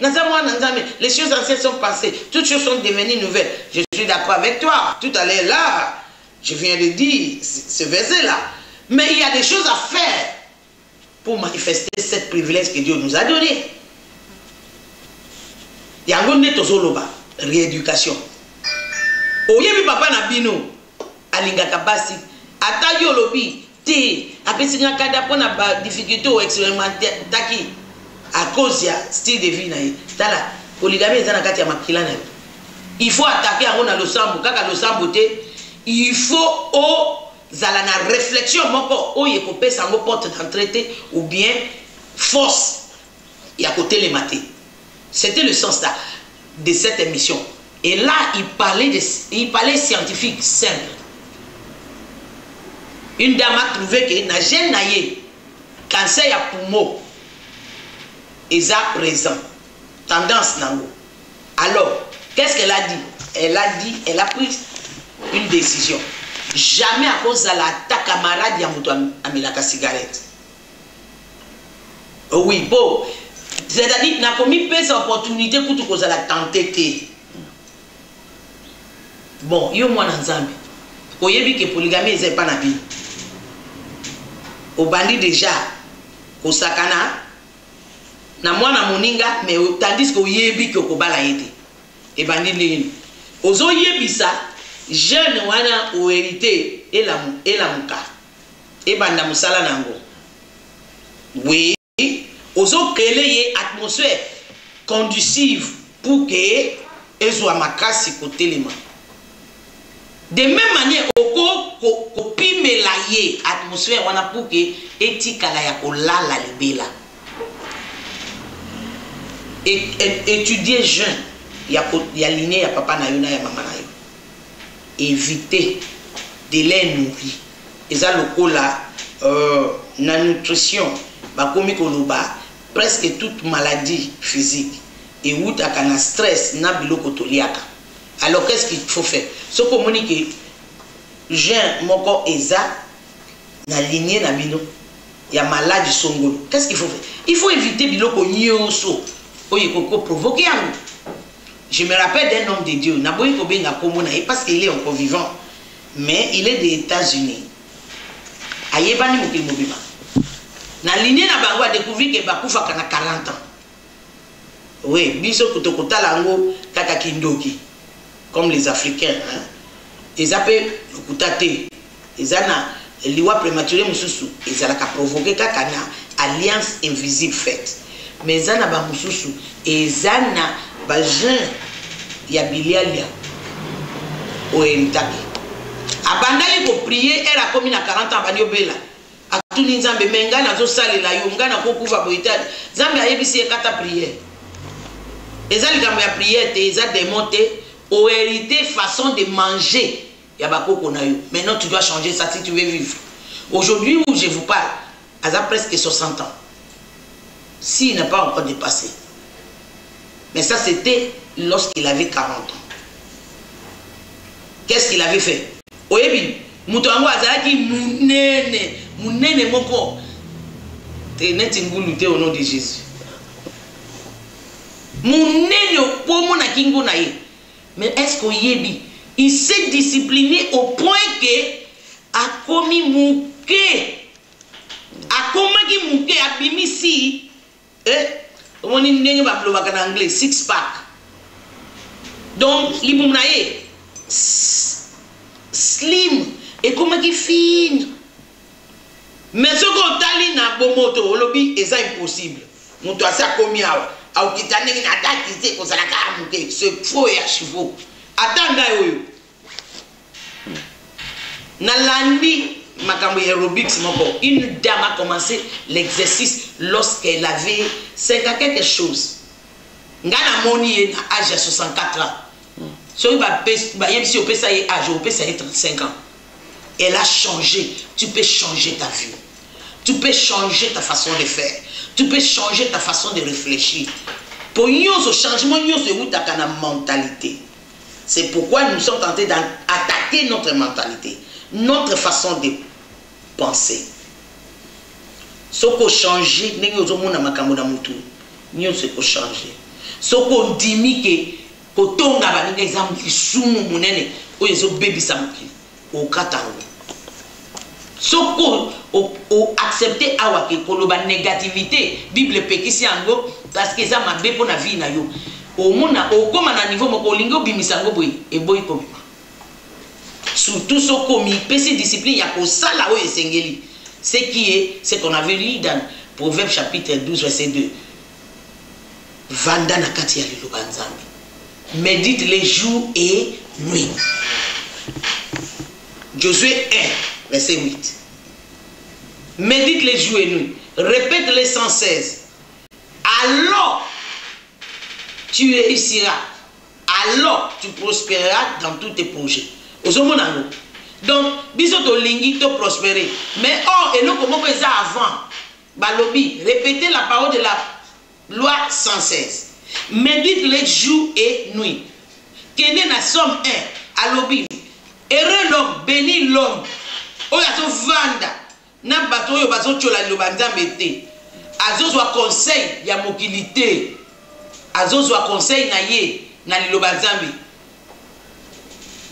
Naza mwana nzambe, les choses anciennes sont passées, toutes choses sont devenues nouvelles. Je suis d'accord avec toi. Tout à l'heure là, je viens de dire ce verset-là. Mais il y a des choses à faire pour manifester cette privilège que Dieu nous a donné. Il y a un autre rééducation. Oyebi papa na bino, alingaka basi, ata yo lobi, te, apesinga kada pona ba difficulté ou expérimenter taki. À cause de style de vie, polygamie est kati ya makila na. Il faut attaquer à le sambo, kaka le sambo te, il faut zala na réflexion moko o yekope sango porte d'entrée ou bien force ya côté les matés. C'était le sens de cette émission. Et là, il parlait scientifique simple. Une dame a trouvé que na gène naie cancer ya poumon est à présent. Tendance nango. Alors, qu'est-ce qu'elle a dit? Elle a pris une décision. Jamais à cause de ta camarade yamuto amilaka cigarette. Oui, bon. C'est-à-dire, n'a commis pas cette opportunité pour tout la tenter. Bon, yo mwana nzambe. Oyebi que polygamie est pas na vie. Au bandi déjà, au sakana, na mwana moninga, mais tandis que oyebi que kobala yete. Et bandi lini. Ozo yebi ça, jeune wana ou hérité et la muka. Et banda musala nango. Oui, ozo créer atmosphère conducive pour que ezo amakasi côté les mains. De même manière, au pime la ye atmosphère wana pour que etika la ya kolala libela. Étudier jeune, il y a liné ya papa na yo na ya maman na yo. Éviter de lait nourri. Et ça, le coup là, la nutrition, comme presque toute maladie physique, et où tu as un stress, na biloko toliaka. Alors qu'est-ce qu'il faut faire? Ce qu'on communique, j'ai mon corps exact, na lignée na bino, il y a maladie songolo. Qu'est-ce qu'il faut faire? Il faut éviter biloko nyoso, pour provoquer un. Je me rappelle d'un homme de Dieu, Naboyi Kobenga Komona, parce qu'il est encore vivant, mais il est des États-Unis. Ayebani Mokil Mobima. Na lignée na bango a découvert que Bakoufa kana 40 ans. Oui, biso kutokota lango kaka kindoki, comme les Africains. Hein? Ils appellent le kutate. Ils ont liwa prématuré mususu. Ils ont provoqué kaka na alliance invisible faite. Mais ils ont ba mususu. Ils ont ba jeune ya bilialia o eritaki. Abandaki ko prier, elle a commis na 40 ans bani obela. Atuni nzambe menga na zo salela yo ngana ko kuva boitadi. Nzambe ayebisi ekata prière. Et ça, les gars, la prière, ils ont démonté, ont hérité façon de manger. Il y a beaucoup qu'on a eu. Maintenant, tu dois changer ça si tu veux vivre. Aujourd'hui, où je vous parle, elle a presque 60 ans. S'il n'a pas encore dépassé. Mais ça, c'était lorsqu'il avait 40 ans. Qu'est-ce qu'il avait fait? Oyebi, Moutongo Azalaki, Mounene Moko. T'es net une lutter au nom de Jésus. Mais est-ce qu'il Yebi, il s'est discipliné au point que a commis mouké, a commis mouké, a bimisi, on est en anglais, six pack. Donc, l'ibounaye, slim, et comment il fine. Mais ce qu'on t'a dit na bomoto, lobby, c'est impossible. Mon toi ça commis à c'est faux et archivo. Attends, Nalandi, Makambo aerobics, une dame a commencé l'exercice lorsqu'elle avait 50 quelque chose. Ngana moni à âge de 64 ans. Si on peut ça âge, on peut ça 35 ans. Elle a changé. Tu peux changer ta vie. Tu peux changer ta façon de faire. Tu peux changer ta façon de réfléchir. Pour nous, ce changement, c'est où tu as une mentalité. C'est pourquoi nous sommes tentés d'attaquer notre mentalité, notre façon de penser. Ce qu'on change, nous sommes changer. Ce qu'on dit que quand on a des exemples qui sont monnaie, ou les bébés samki, au Katango. Ce qu'on accepter awa ke koloba négativité, Bible pekisi yango parce que ça m'a bé pour la vie na yo. Au mona au comme na niveau moko lingo bimisango boy e boy comme. Surtout ce commis pesi discipline ya ko sala o esengeli. Ce qu'on avait lu dans Proverbe chapitre 12 verset 2. Vanda na kati ya liloba nzambe. Médite les jours et nuit. Josué 1 verset 8. Médite les jours et nuits. Répète-les sans cesse. Alors, tu réussiras. Alors, tu prospéreras dans tous tes projets. Donc, bisoto lingi to prospérer. Mais or, et nous comment ça avant? Balobi, répétez la parole de la loi sans cesse. Médite les jours et nuits. Kene na somme 1. Alobi. Heureux l'homme, béni l'homme. Oyato vanda. Na bato yo bazo chola liloba nzambe te. Azozwa conseil ya mokilité. Azozwa conseil na ye na liloba nzambe.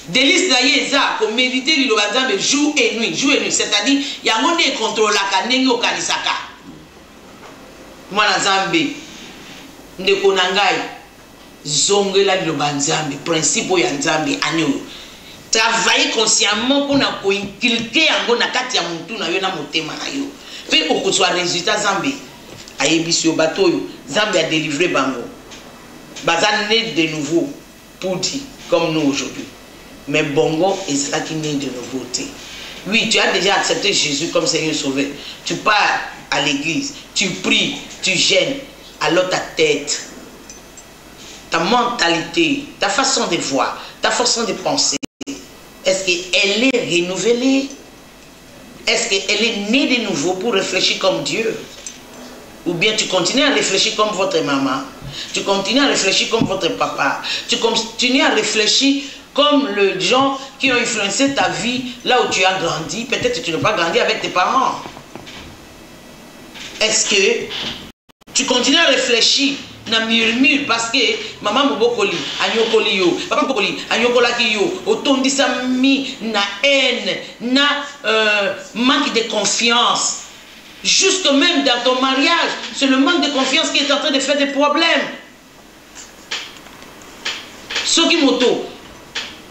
Délice na ye za ko méditer liloba nzambe jour et nuit, c'est-à-dire yango ne contrôle ka ndenge okanisaka. Mwana nzambe ndeko na ngai zongela liloba nzambe, principe ya nzambe anyo. Travailler consciemment pour na ko inculquer yango na kati ya mutu na yo na motema na yo. Fait au soit résultat Zambé ayebisi bato yo Zambé a délivré bango. Bazane de nouveau pour dire comme nous aujourd'hui. Mais bongo est ça qui naît de nouveauté. Oui, tu as déjà accepté Jésus comme Seigneur Sauveur. Tu pars à l'église, tu pries, tu gênes. Alors ta tête, ta mentalité, ta façon de voir, ta façon de penser, est-ce est-ce qu'elle est renouvelée? Est-ce qu'elle est née de nouveau pour réfléchir comme Dieu? Ou bien tu continues à réfléchir comme votre maman, tu continues à réfléchir comme votre papa, tu continues à réfléchir comme les gens qui ont influencé ta vie là où tu as grandi. Peut-être que tu n'as pas grandi avec tes parents. Est-ce que tu continues à réfléchir na murmure parce que maman mobokoli anyokoli yo, papa mobokoli anyokolaki yo, otondisa mi na haine, na manque de confiance. Jusque même dans ton mariage, c'est le manque de confiance qui est en train de faire des problèmes. Ceux qui moto,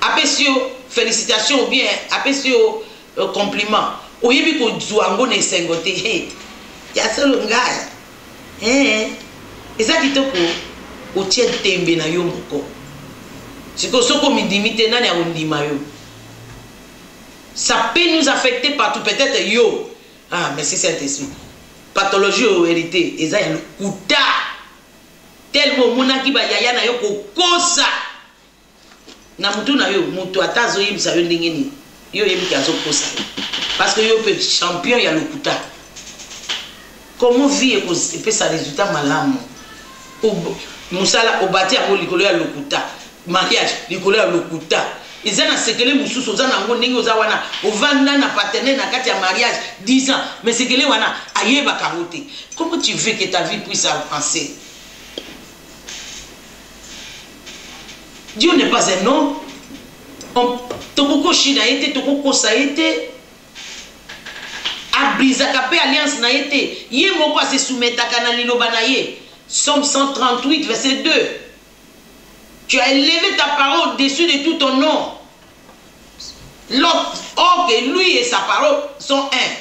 apprécieux félicitations ou bien apprécieux compliments. Oyebi ko zuango ne sengote. Ya solo ngaya. Eza kitoko otie tembe na yo moko. Siko soko midimite nani ondima yo. Ça peut nous affecter partout, peut-être yo. Ah, merci Saint-Esprit. Pathologie ou hérité, eza ya lokuta. Tellement monaki ba yaya na yo kokosa. Na mutu na yo, mutu atazo yimsa yo ndengeni. Yo yebi kazo kosa. Parce que yo peut champion ya lokuta. Comment vivre et peut ça résultat malamu? Musala obati a likolo ya lokuta. Mariage likolo ya lokuta. Izana sekele mususu ozana ngo ndenge ozawana ovanda na partenaire na kati ya mariage 10 ans mais sekele wana ayeba karote. Comment tu veux que ta vie puisse avancer? Dieu n'est pas un homme. Tokoko shina été tokoko ça été abrisaka pe alliance na été ye moko se soumetaka na liloba na ye. Somme 138 verset 2. Tu as élevé ta parole au-dessus de tout ton nom. L'autre, or que lui et sa parole sont un.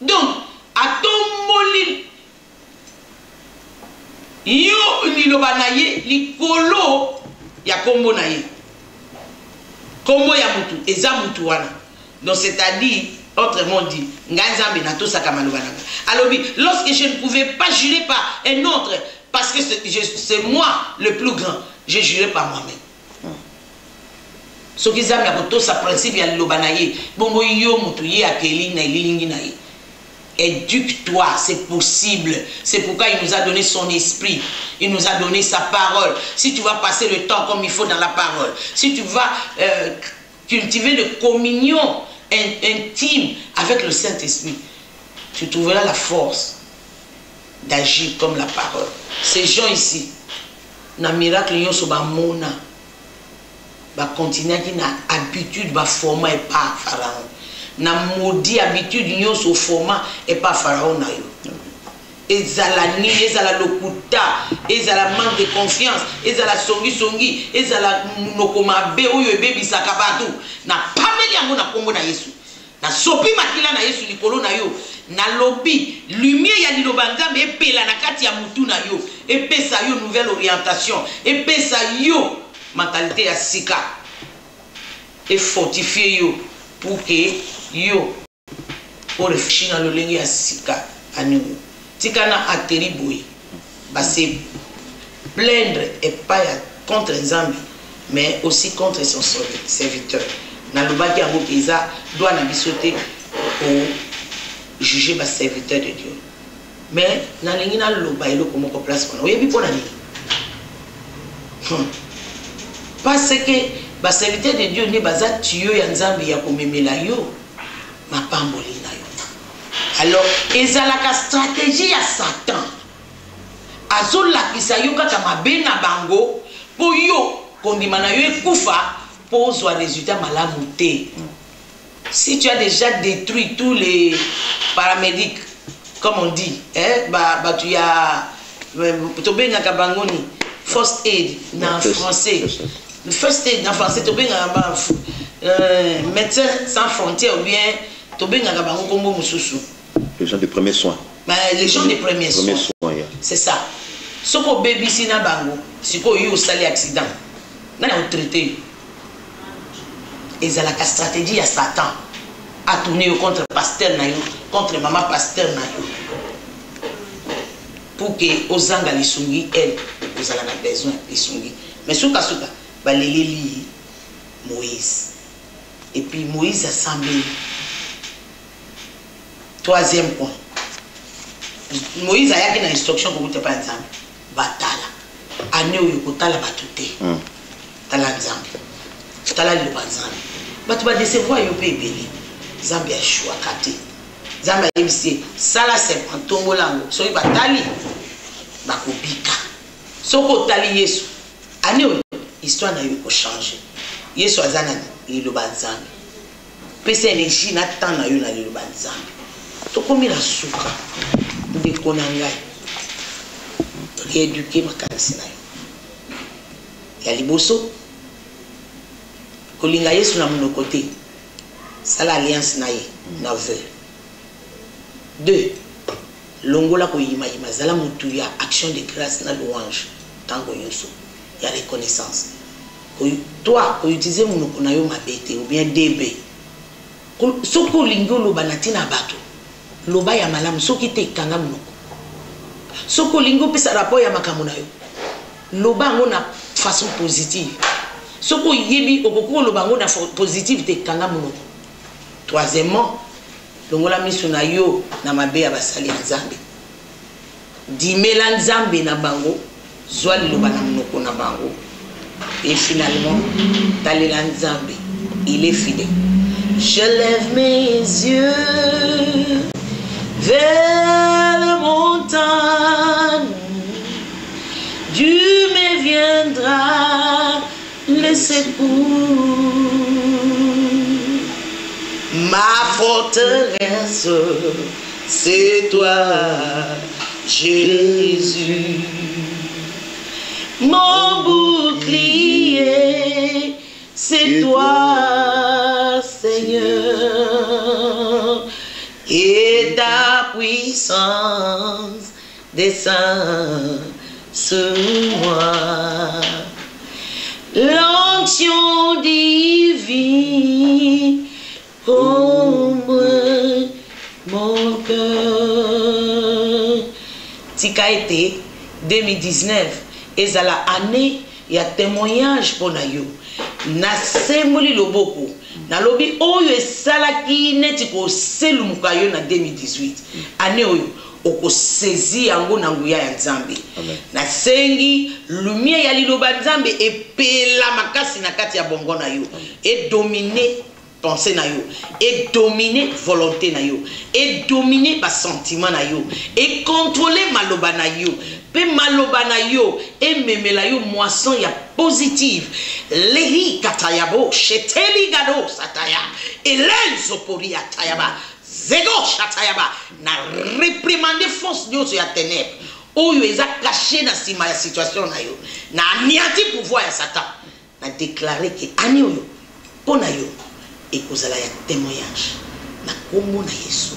Donc, à ton moli, yo liloba na ye, likolo ya kombo na ye. Kombo ya mutu, eza mutu wana. Donc, c'est-à-dire, autrement dit, nganzambe na to sakamaloba na. Alors, lorsque je ne pouvais pas jurer par un autre, parce que c'est moi le plus grand, j'ai juré par moi-même. Ce qui a mis sa principe, il y a le banaye. Bon, yo mutuye akeli na lilingi na ye. Éduque-toi, c'est possible. C'est pourquoi il nous a donné son esprit. Il nous a donné sa parole. Si tu vas passer le temps comme il faut dans la parole, si tu vas cultiver de communion intime avec le Saint-Esprit, tu trouveras la force d'agir comme la parole. Ces gens ici, na miracle yon so ba mona, ba continuer qui na habitude ba format et pas pharaon. Na maudit habitude yon so format et pas pharaon na yo. Ezala ni, ezala lokuta, ezala manque de confiance, ezala songi, ezala nokoma be oyo bebi sakabatu. Na pameli yango na kombo na Yesu. Na sopi makila na Yesu likolo na yo. Na lobby, lumière ya liloba nzambe epela na kati ya mutu na yo. Epesa yo nouvelle orientation. Epesa yo mentalité ya sika. Et fortifier yo pour que yo pour réfléchir dans le lenge ya sika à nous. Tikana atterri boy. Bah c'est plaindre et pas contre Nzambe, mais aussi contre son serviteur. Na lobaki yango peza doit na bisote au juger les serviteurs de Dieu. Mais dans les gens loba elo comme ko place on oyebi pona ni. Parce que les serviteurs de Dieu ne baza tuyo ya Nzambe ya komemela yo mapamboli na yo. Alors ezalaka stratégie ya Satan. Azolakisa yo kaka mabe na bango po yo kondima na yo ekufa po zo résultat malamu te. Si tu as déjà détruit tous les paramédics, comme on dit, tu as first aid en français. Le first aid en français, tu as médecin sans frontières ou bien les gens de premiers soins. Les gens de premiers soins. C'est ça. Ce que bébé si na bango, c'est qu'il y a eu un accident. Nous avons traité. Et c'est la stratégie à Satan à tourner contre pasteur nayo, contre maman pasteur nayo, pour que aux anga les sungi elle, vous allez avoir besoin les sungi. Mais souka souka, baleli Moïse. Et puis Moïse a semblé. Troisième point. Moïse a eu une instruction pour vous pas ensemble. Batala. Année où il y a batute. Tala ensemble. Tala le ensemble. Batu ba décevoir yo pe belé. Zambia choix kate. Zambia ebisi sala c'est en tongolango. So il batali. Bakobika. Soko tali Yesu. Année où histoire na yo ko changer. Yesu azana ni lo banzambe. Pese énergie na temps na yo na lo banzambe. Tokomi la souka. De konangai. Rééduquer ma kanisi na yo. Ya liboso. Kolinga Yesu na mon côté. Sala alliance na ye na veut. 2. Longola ko yima zala mutuya action de grâce na louange tango yoso. Ya reconnaissance. Toi, ko utiliser mon na yo mabete ou bien DB. Soko lingo loba natina bato. Loba ya malamu soki te kanga munoko. Soko lingo pesa rapport ya makambo na yo. Loba ngo na façon positive. Soko yebi okoko loba ngo na positive te kanga munoko. Troisièmement, longola misu na yo na mabe ya basali ya Nzambe. Dimela Nzambe na bango, zwali loba na munoko na bango. Et finalement, talela Nzambe, il est fidèle. Je lève mes yeux vers la montagne, Dieu me viendra le secours. Ma forteresse, c'est toi, Jésus. Mon bouclier, c'est toi, Seigneur. Et ta puissance descend sur moi. L'onction divine comble mon cœur. Tika été 2019. Et ça la année, il y a témoignage pour nayo. Na semoli loboko. Na lobi oyo esalaki neti ko selumuka yo na 2018. Année oyo oko saisi yango na nguya ya Nzambe. Na sengi lumière ya liloba Nzambe epela makasi na kati ya bongo na yo. Et dominer pensée na yo, et dominer volonté na yo, et dominer ba sentiment na yo, et contrôler maloba na yo, pe maloba na yo, et memela yo moisson ya positive. Lehi katayabo, cheteli gado sataya, et lenzo pori atayaba, zego chatayaba, na réprimander force de ya ténèbres. Oyo eza caché na sima ya situation na yo, na aniati pouvoir ya Satan, na déclarer que ani yo, pona yo, et que la témoignage na kombo na Yesu.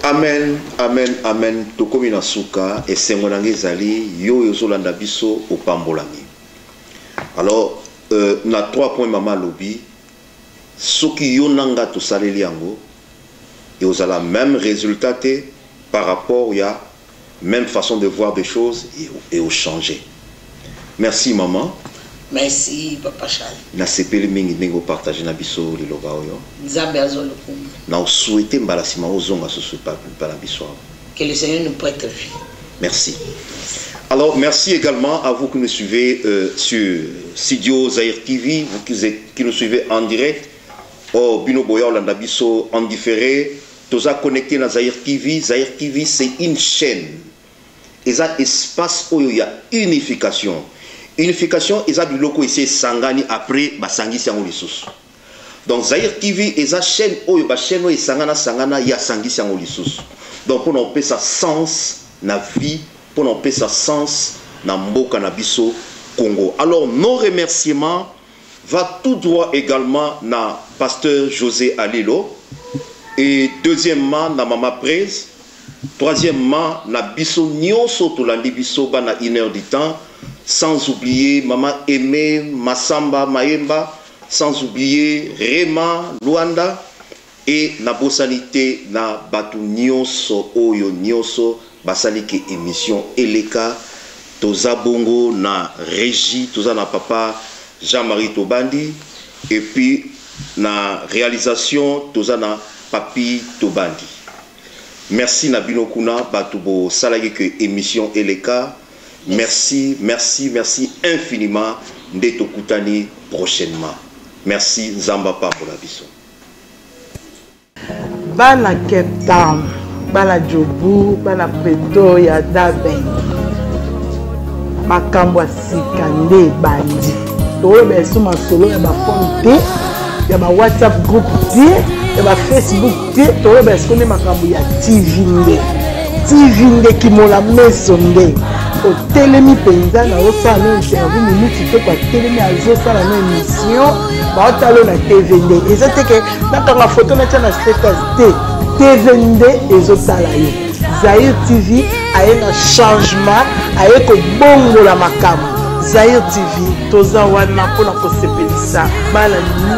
Amen, amen, amen. Tokomi na suka et sengonange zali yo yozolanda biso opambolami. Alors na 3 points mama lobi soki yo nanga to saleli yango et aux la même résultat par rapport ya même façon de voir des choses et au changer. Merci maman. Merci papa Charles. Na sepeli mingi ndenge partager na biso liloba oyo. Nzambe azolokumu. Na souhaiter mbalasima ozonga soso pa la biso. Que le Seigneur nous prête vie. Merci. Alors merci également à vous qui nous suivez sur Studio Zaïre TV, vous qui nous suivez en direct. Oh Bino Boya Olanda biso en différé. Toza connecté na Zaïre TV. Zaïre TV c'est une chaîne. Et ça espace où il y a unification. Unification, ils ont du loco ici sangani après basangi siango lisusu. Donc Zaïre TV est une chaîne où il chaîne où sangana ya sangi siango lisusu. Donc pour nous payer sa sens na vie, pour nous payer sa sens na mboka na biso Congo. Alors nos remerciements va tout droit également na pasteur José Alilo et deuxièmement na Mama Praise, troisièmement na biso nyonso to landi biso ba na 1 heure du temps. Sans oublier Maman Aimé, Massamba, Maemba, sans oublier Rema, Luanda et na bosanité na batu nyonso oyo nyonso basaliki émission Eleka toza bongo na régie toza na papa Jean-Marie Tobandi. Et puis, na réalisation, tozana Papi Tobandi. Merci Nabino Kuna, Batubo Salagé que émission Eleka. Merci, merci, merci infiniment. Ndeto Koutani prochainement. Merci Zamba pour la biso. Bana Cape Town, Bana Djobu, Bana Pretoria, Daben. Makambwa Sikande Bandi. Towe suma solo ya ba phone te, ya ba WhatsApp group te, ya ba Facebook te, towe skone makambo ya TV nde. TV nde ki mola meso nde. O telemi penza na osala no interview minute te kwa telemi azosala no émission, ba otalo na TV nde. Eza te ke nakanga photo na tana status te. TV nde ezosala yo. Zaïre TV aye na changement, aye ko bongola makambo. Zaïre TV, toza wana pona ko sepelisa bala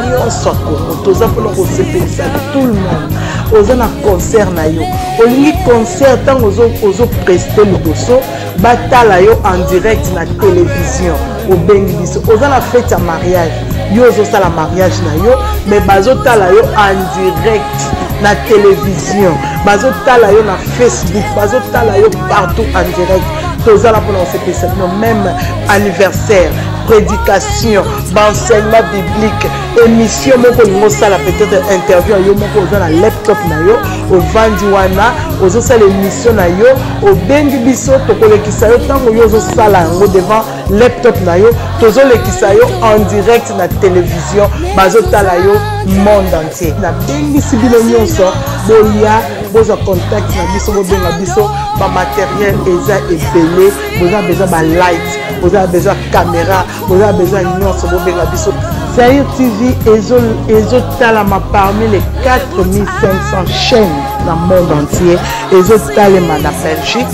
nyonso Kongo, toza pona ko sepelisa tout le monde. Oza na concert na yo. Olingi concert tango ozo prester liboso, batala yo en direct na télévision. Obengi biso. Oza na fête ya mariage. Yo ozo sala mariage na yo, mais bazotala yo en direct na télévision. Bazotala yo na Facebook, bazotala yo partout en direct. Toza la pour nous même anniversaire, prédication, enseignement biblique, émission mon sala peut-être interview yo moko oza na laptop na yo, au vandiwana, ozo sala émission na yo, au bengi biso tokolekisa yo tango yo ozo sala ngo devant laptop na yo, tozo lekisa yo en direct na télévision, bazotala yo monde entier. Na bengi sibilo nyonso, bolia boza contact na biso bobenga biso ba matériel eza epelé, boza besoin ba light, boza besoin caméra, boza besoin nyonso bobenga biso. Zaïre TV ezo talama parmi les 4500 chaînes dans le monde entier. Ezo talama na Belgique,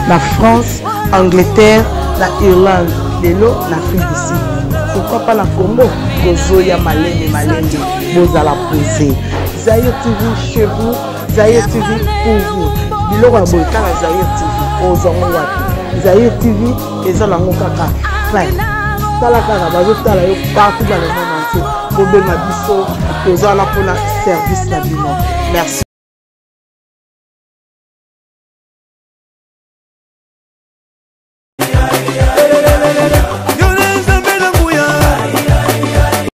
na France, Angleterre, na Irlande, lelo na Afrique du Sud. Pourquoi pas la Congo? Bozoya malenge malenge, bozala posé. Zaïre TV chez vous, Zaïre TV pour vous. Biloko ya boye kaka Zaïre TV ozango wapi. Zaïre TV eza nango kaka fin. Tala kaka bazotala yo partout dans le monde entier. Bobenga biso tozala mpona service na bino. Merci.